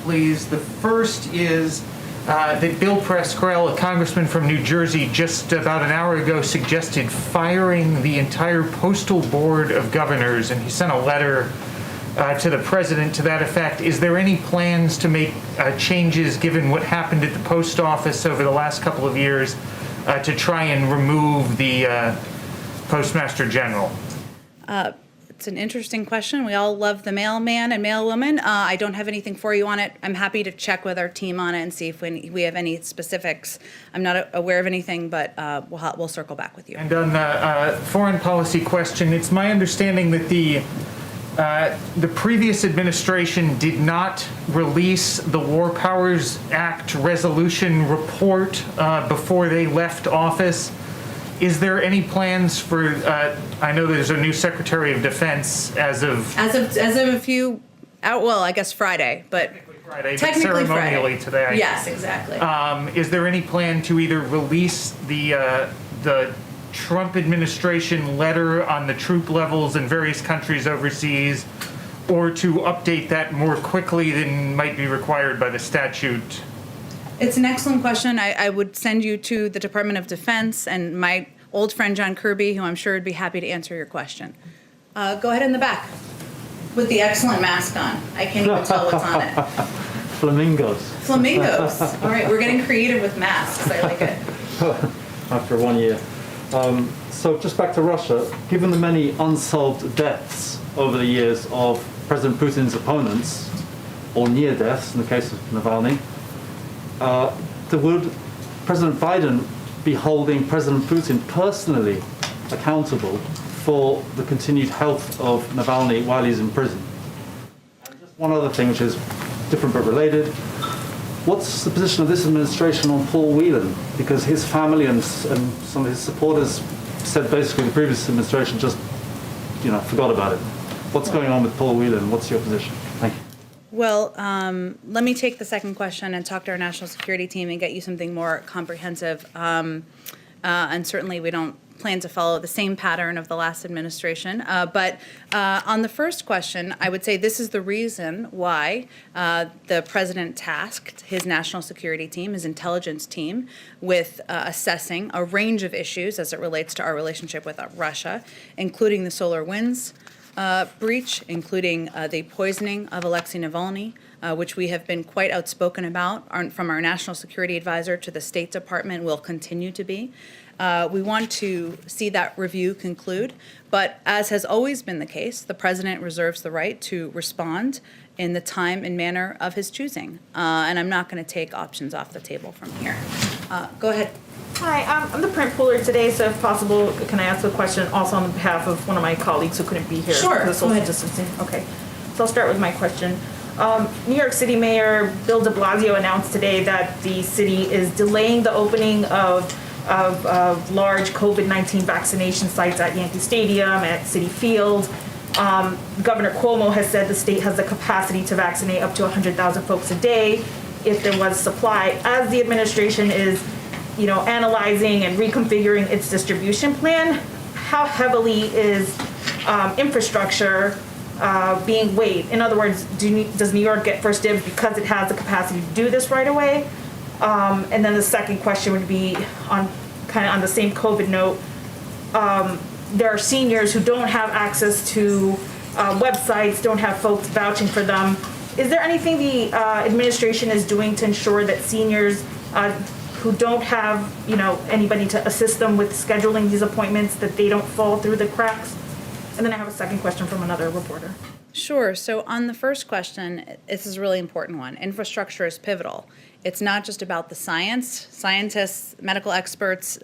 S6: please. The first is that Bill Pascrell, a congressman from New Jersey, just about an hour ago suggested firing the entire Postal Board of Governors, and he sent a letter to the president to that effect. Is there any plans to make changes, given what happened at the post office over the last couple of years, to try and remove the Postmaster General?
S10: It's an interesting question. We all love the mailman and mailwoman. I don't have anything for you on it. I'm happy to check with our team on it and see if we have any specifics. I'm not aware of anything, but we'll circle back with you.
S6: And on the foreign policy question, it's my understanding that the previous administration did not release the War Powers Act resolution report before they left office. Is there any plans for, I know there's a new Secretary of Defense as of
S10: a few, well, I guess Friday, but
S6: Friday,
S10: technically
S6: but ceremonially
S10: Friday.
S6: today.
S10: Yes, exactly.
S6: Is there any plan to either release the Trump administration letter on the troop levels in various countries overseas, or to update that more quickly than might be required by the statute?
S10: It's an excellent question. I would send you to the Department of Defense and my old friend John Kirby, who I'm sure would be happy to answer your question. Go ahead in the back with the excellent mask on. I can't even tell what's on it.
S9: Flamingos.
S10: Flamingos. All right, we're getting creative with masks. I like it.
S9: After 1 year. So just back to Russia, given the many unsolved deaths over the years of President Putin's opponents, or near deaths in the case of Navalny, would President Biden be holding President Putin personally accountable for the continued health of Navalny while he's in prison? And just one other thing, which is different but related. What's the position of this administration on Paul Whelan? Because his family and some of his supporters said basically the previous administration just, forgot about it. What's going on with Paul Whelan? What's your position? Thank you.
S10: Well, let me take the second question and talk to our national security team and get you something more comprehensive. And certainly we don't plan to follow the same pattern of the last administration. But on the first question, I would say this is the reason why the president tasked his national security team, his intelligence team, with assessing a range of issues as it relates to our relationship with Russia, including the SolarWinds breach, including the poisoning of Alexei Navalny, which we have been quite outspoken about from our national security advisor to the State Department, will continue to be. We want to see that review conclude, but as has always been the case, the president reserves the right to respond in the time and manner of his choosing. And I'm not going to take options off the table from here. Go ahead.
S14: Hi, I'm the print pooler today, so if possible, can I ask a question also on behalf of one of my colleagues who couldn't be here?
S10: Sure,
S14: because of social
S10: go ahead.
S14: distancing? Okay, so I'll start with my question. New York City Mayor Bill de Blasio announced today that the city is delaying the opening of large COVID-19 vaccination sites at Yankee Stadium, at Citi Field. Governor Cuomo has said the state has the capacity to vaccinate up to 100,000 folks a day if there was supply. As the administration is, analyzing and reconfiguring its distribution plan, how heavily is infrastructure being weighed? In other words, does New York get first dibs because it has the capacity to do this right away? And then the second question would be on the same COVID note. There are seniors who don't have access to websites, don't have folks vouching for them. Is there anything the administration is doing to ensure that seniors who don't have, anybody to assist them with scheduling these appointments, that they don't fall through the cracks? And then I have a second question from another reporter.
S10: Sure. So on the first question, this is a really important one. Infrastructure is pivotal. It's not just about the science. Scientists, medical experts,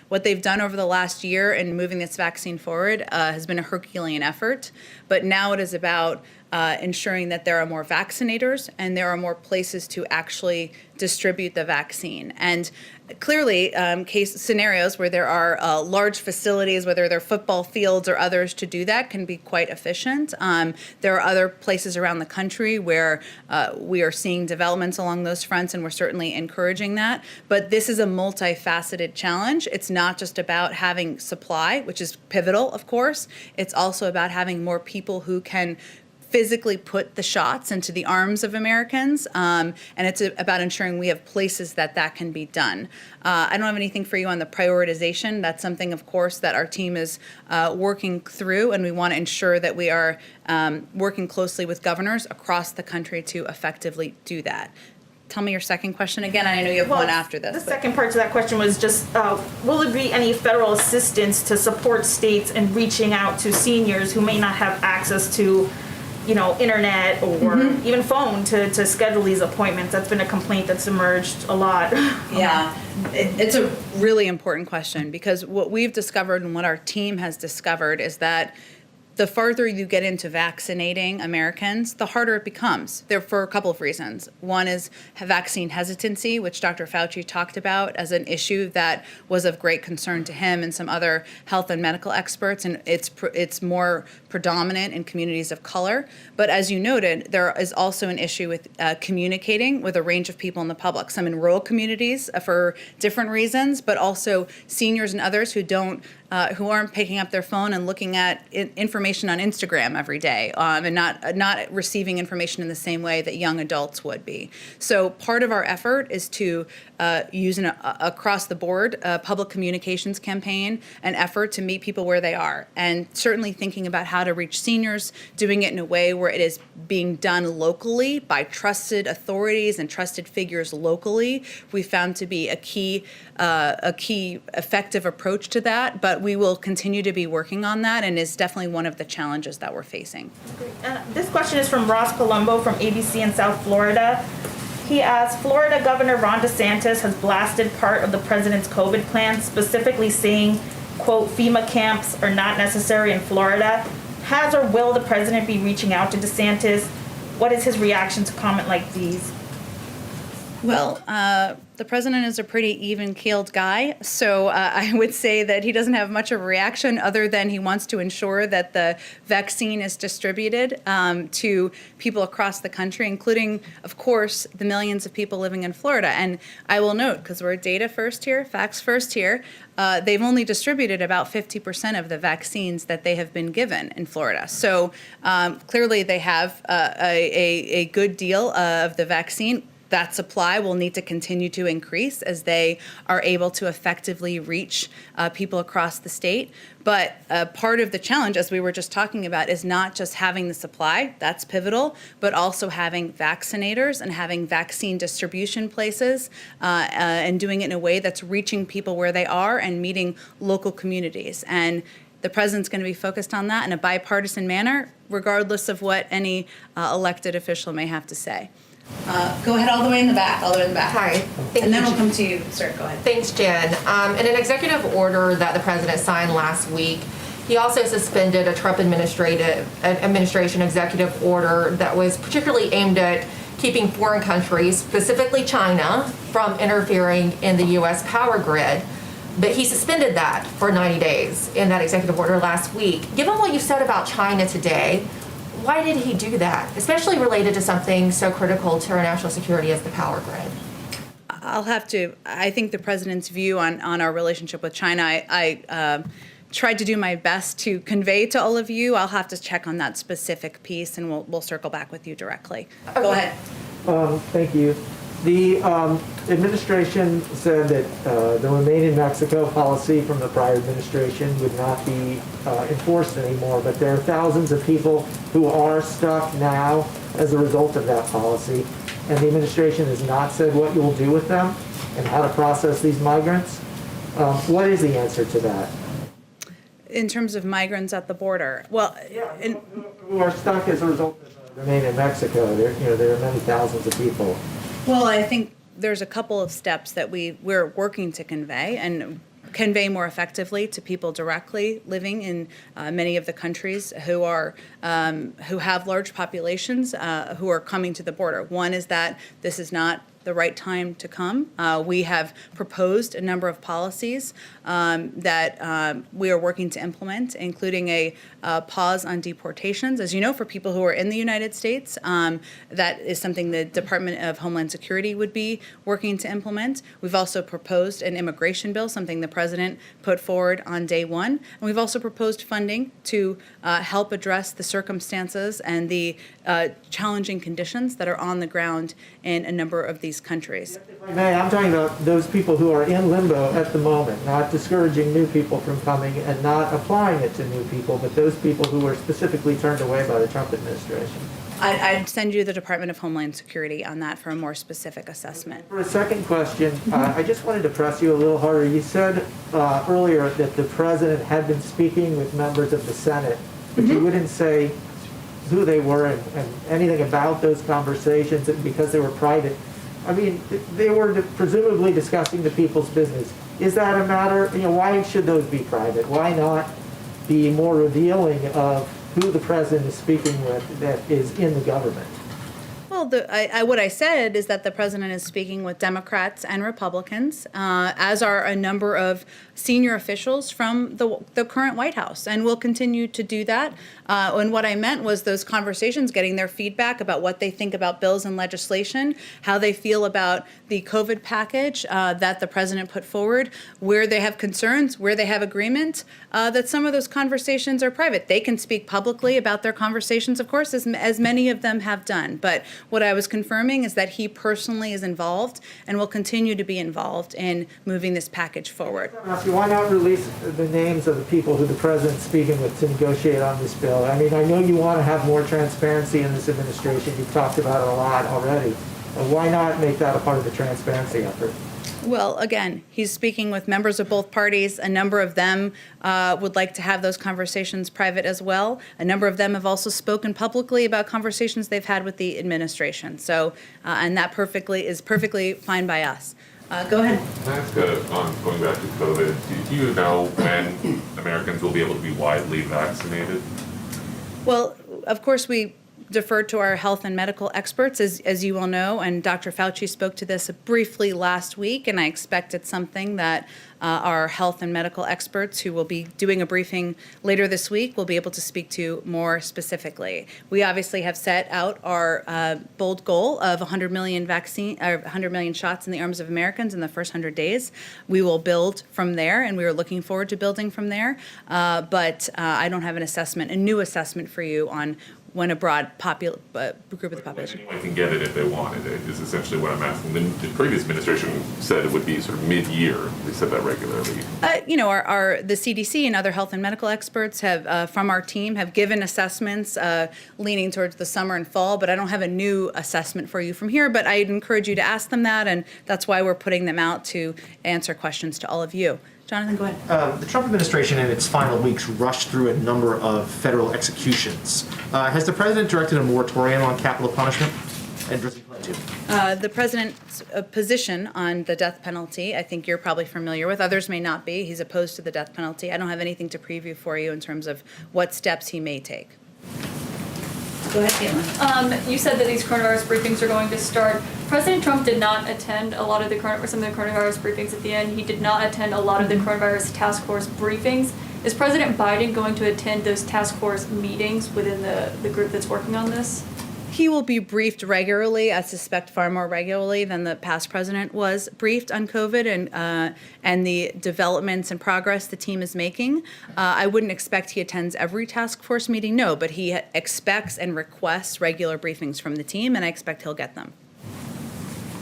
S10: what they've done over the last year in moving this vaccine forward has been a Herculean effort. But now it is about ensuring that there are more vaccinators and there are more places to actually distribute the vaccine. And clearly, case scenarios where there are large facilities, whether they're football fields or others, to do that can be quite efficient. There are other places around the country where we are seeing developments along those fronts, and we're certainly encouraging that. But this is a multifaceted challenge. It's not just about having supply, which is pivotal, of course. It's also about having more people who can physically put the shots into the arms of Americans, and it's about ensuring we have places that can be done. I don't have anything for you on the prioritization. That's something, of course, that our team is working through, and we want to ensure that we are working closely with governors across the country to effectively do that. Tell me your second question again. I know you have one after this.
S14: The second part to that question was just, will there be any federal assistance to support states in reaching out to seniors who may not have access to internet or even phone to schedule these appointments? That's been a complaint that's emerged a lot.
S10: Yeah, it's a really important question, because what we've discovered and what our team has discovered is that the farther you get into vaccinating Americans, the harder it becomes. There for a couple of reasons. One is vaccine hesitancy, which Dr. Fauci talked about as an issue that was of great concern to him and some other health and medical experts, and it's more predominant in communities of color. But as you noted, there is also an issue with communicating with a range of people in the public, some in rural communities for different reasons, but also seniors and others who who aren't picking up their phone and looking at information on Instagram every day, and not receiving information in the same way that young adults would be. So part of our effort is to use an across the board public communications campaign, an effort to meet people where they are, and certainly thinking about how to reach seniors, doing it in a way where it is being done locally by trusted authorities and trusted figures locally. We found to be a key effective approach to that, but we will continue to be working on that, and is definitely one of the challenges that we're facing.
S14: This question is from Ross Colombo from ABC in South Florida. He asks, Florida Governor Ron DeSantis has blasted part of the president's COVID plan, specifically saying, quote, FEMA camps are not necessary in Florida. Has or will the president be reaching out to DeSantis? What is his reaction to comment like these?
S10: Well, the president is a pretty even-keeled guy, so I would say that he doesn't have much of a reaction other than he wants to ensure that the vaccine is distributed to people across the country, including, of course, the millions of people living in Florida. And I will note, because we're data first here, facts first here, they've only distributed about 50% of the vaccines that they have been given in Florida. So clearly they have a good deal of the vaccine. that supply will need to continue to increase as they are able to effectively reach people across the state. But part of the challenge, as we were just talking about, is not just having the supply, that's pivotal, but also having vaccinators and having vaccine distribution places and doing it in a way that's reaching people where they are and meeting local communities. And the president's going to be focused on that in a bipartisan manner, regardless of what any elected official may have to say. Go ahead all the way in the back,
S15: Hi.
S10: And then we'll come to you, sir. Go ahead.
S15: Thanks, Jen. In an executive order that the president signed last week, he also suspended a Trump administration executive order that was particularly aimed at keeping foreign countries, specifically China, from interfering in the U.S. power grid. But he suspended that for 90 days in that executive order last week. Given what you said about China today, why did he do that, especially related to something so critical to our national security as the power grid?
S10: I think the president's view on our relationship with China, I tried to do my best to convey to all of you. I'll have to check on that specific piece and we'll circle back with you directly.
S15: Okay.
S10: Go ahead.
S3: Thank you. The administration said that the Remain in Mexico policy from the prior administration would not be enforced anymore, but there are thousands of people who are stuck now as a result of that policy, and the administration has not said what you will do with them and how to process these migrants. What is the answer to that?
S10: In terms of migrants at the border,
S3: Who are stuck as a result of Remain in Mexico. There are many thousands of people.
S10: Well, I think there's a couple of steps that we're working to convey and convey more effectively to people directly living in many of the countries who have large populations who are coming to the border. One is that this is not the right time to come. We have proposed a number of policies that we are working to implement, including a pause on deportations. As you know, for people who are in the United States, that is something the Department of Homeland Security would be working to implement. We've also proposed an immigration bill, something the president put forward on day one. And we've also proposed funding to help address the circumstances and the challenging conditions that are on the ground in a number of these countries.
S3: If I may, I'm talking about those people who are in limbo at the moment, not discouraging new people from coming and not applying it to new people, but those people who were specifically turned away by the Trump administration.
S10: I'd send you the Department of Homeland Security on that for a more specific assessment.
S3: For a second question, I just wanted to press you a little harder. You said earlier that the president had been speaking with members of the Senate, but you wouldn't say who they were and anything about those conversations because they were private. I mean, they were presumably discussing the people's business. Is that a matter, why should those be private? Why not be more revealing of who the president is speaking with that is in the government?
S10: Well, what I said is that the president is speaking with Democrats and Republicans, as are a number of senior officials from the current White House, and will continue to do that. And what I meant was those conversations, getting their feedback about what they think about bills and legislation, how they feel about the COVID package that the president put forward, where they have concerns, where they have agreement, that some of those conversations are private. They can speak publicly about their conversations, of course, as many of them have done. But what I was confirming is that he personally is involved and will continue to be involved in moving this package forward.
S3: Why not release the names of the people who the president's speaking with to negotiate on this bill? I mean, I know you want to have more transparency in this administration. You've talked about it a lot already. Why not make that a part of the transparency effort?
S10: Well, again, he's speaking with members of both parties. A number of them would like to have those conversations private as well. A number of them have also spoken publicly about conversations they've had with the administration. So, and that is perfectly fine by us. Go ahead.
S7: Can I ask, going back to COVID, do you know when Americans will be able to be widely vaccinated?
S10: Well, of course, we defer to our health and medical experts, as you all know, and Dr. Fauci spoke to this briefly last week, and I expect it's something that our health and medical experts, who will be doing a briefing later this week, will be able to speak to more specifically. We obviously have set out our bold goal of 100 million shots in the arms of Americans in the first 100 days. We will build from there, and we are looking forward to building from there. But I don't have a new assessment for you on when a broad group of the population.
S7: Anyone can get it if they wanted it, is essentially what I'm asking. The previous administration said it would be sort of mid-year. They said that regularly.
S10: The CDC and other health and medical experts have, from our team, have given assessments leaning towards the summer and fall, but I don't have a new assessment for you from here, but I'd encourage you to ask them that, and that's why we're putting them out to answer questions to all of you. Jonathan, go ahead.
S11: The Trump administration in its final weeks rushed through a number of federal executions. Has the president directed a moratorium on capital punishment? And does he plan to?
S10: The president's position on the death penalty, I think you're probably familiar with. Others may not be. He's opposed to the death penalty. I don't have anything to preview for you in terms of what steps he may take. Go ahead, Caitlin.
S5: You said that these coronavirus briefings are going to start. President Trump did not attend a lot of the some of the coronavirus briefings at the end. He did not attend a lot of the coronavirus task force briefings. Is President Biden going to attend those task force meetings within the group that's working on this?
S10: He will be briefed regularly, I suspect far more regularly than the past president was briefed on COVID and the developments and progress the team is making. I wouldn't expect he attends every task force meeting, no, but he expects and requests regular briefings from the team, and I expect he'll get them.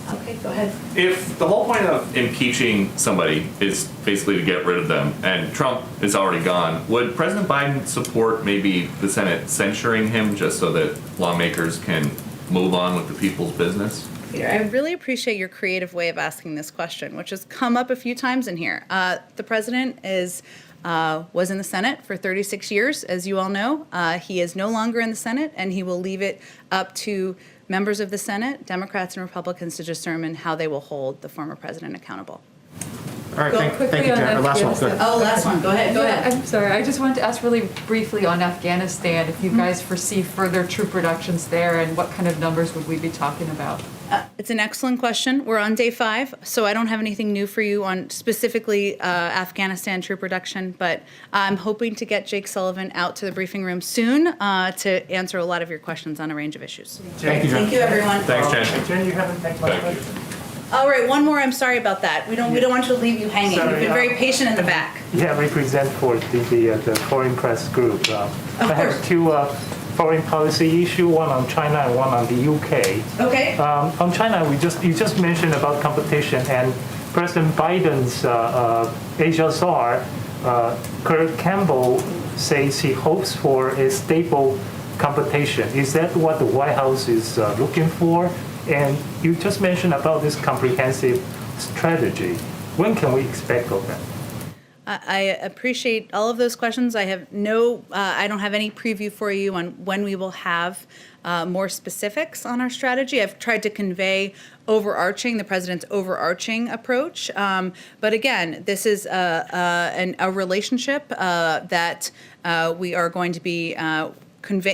S10: Okay, go ahead.
S1: If the whole point of impeaching somebody is basically to get rid of them, and Trump is already gone, would President Biden support maybe the Senate censuring him just so that lawmakers can move on with the people's business?
S10: Peter, I really appreciate your creative way of asking this question, which has come up a few times in here. The president was in the Senate for 36 years, as you all know. He is no longer in the Senate, and he will leave it up to members of the Senate, Democrats and Republicans, to determine how they will hold the former president accountable.
S11: All right, thank you, Jen. Last one, good.
S10: Oh, last one. Go ahead.
S13: I'm sorry. I just wanted to ask really briefly on Afghanistan, if you guys foresee further troop reductions there, and what kind of numbers would we be talking about?
S10: It's an excellent question. We're on day 5, so I don't have anything new for you on specifically Afghanistan troop reduction, but I'm hoping to get Jake Sullivan out to the briefing room soon to answer a lot of your questions on a range of issues.
S11: Thank you, Jen.
S10: Thank you, everyone.
S1: Thanks, Jen.
S4: Jen, you haven't thanked my question.
S10: All right, one more. I'm sorry about that. We don't want you to leave you hanging.
S4: Sorry,
S10: You've been very patient in the back.
S4: Yeah, represent for the foreign press group. I have 2 foreign policy issue, one on China and one on the UK.
S10: Okay.
S4: On China, you just mentioned about competition, and President Biden's Asia czar, Kurt Campbell, says he hopes for a stable competition. Is that what the White House is looking for? And you just mentioned about this comprehensive strategy. When can we expect of that?
S10: I appreciate all of those questions. I don't have any preview for you on when we will have more specifics on our strategy. I've tried to convey the president's overarching approach. But again, this is a relationship that we are going to be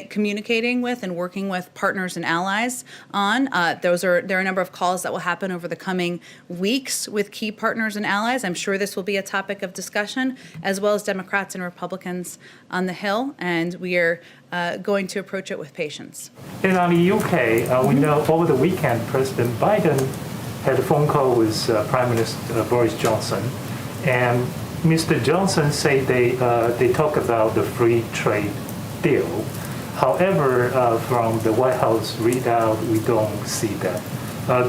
S10: communicating with and working with partners and allies on. There are a number of calls that will happen over the coming weeks with key partners and allies. I'm sure this will be a topic of discussion, as well as Democrats and Republicans on the Hill, and we are going to approach it with patience.
S4: And on the UK, we know over the weekend, President Biden had a phone call with Prime Minister Boris Johnson, and Mr. Johnson said they talk about the free trade deal. However, from the White House readout, we don't see that.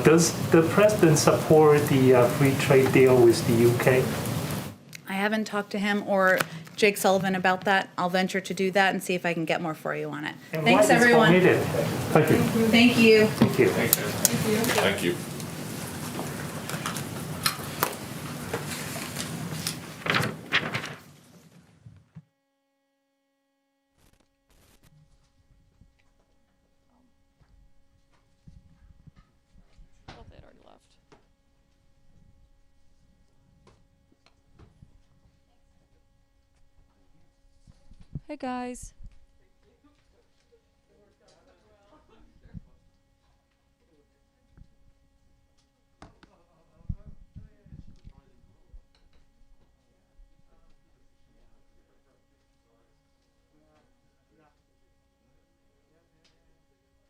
S4: Does the president support the free trade deal with the UK?
S10: I haven't talked to him or Jake Sullivan about that. I'll venture to do that and see if I can get more for you on it.
S4: And
S10: Thanks,
S4: what is
S10: everyone.
S4: committed? Thank you.
S10: Thank you.
S4: Thank you.
S7: Thank you.
S5: Hey guys.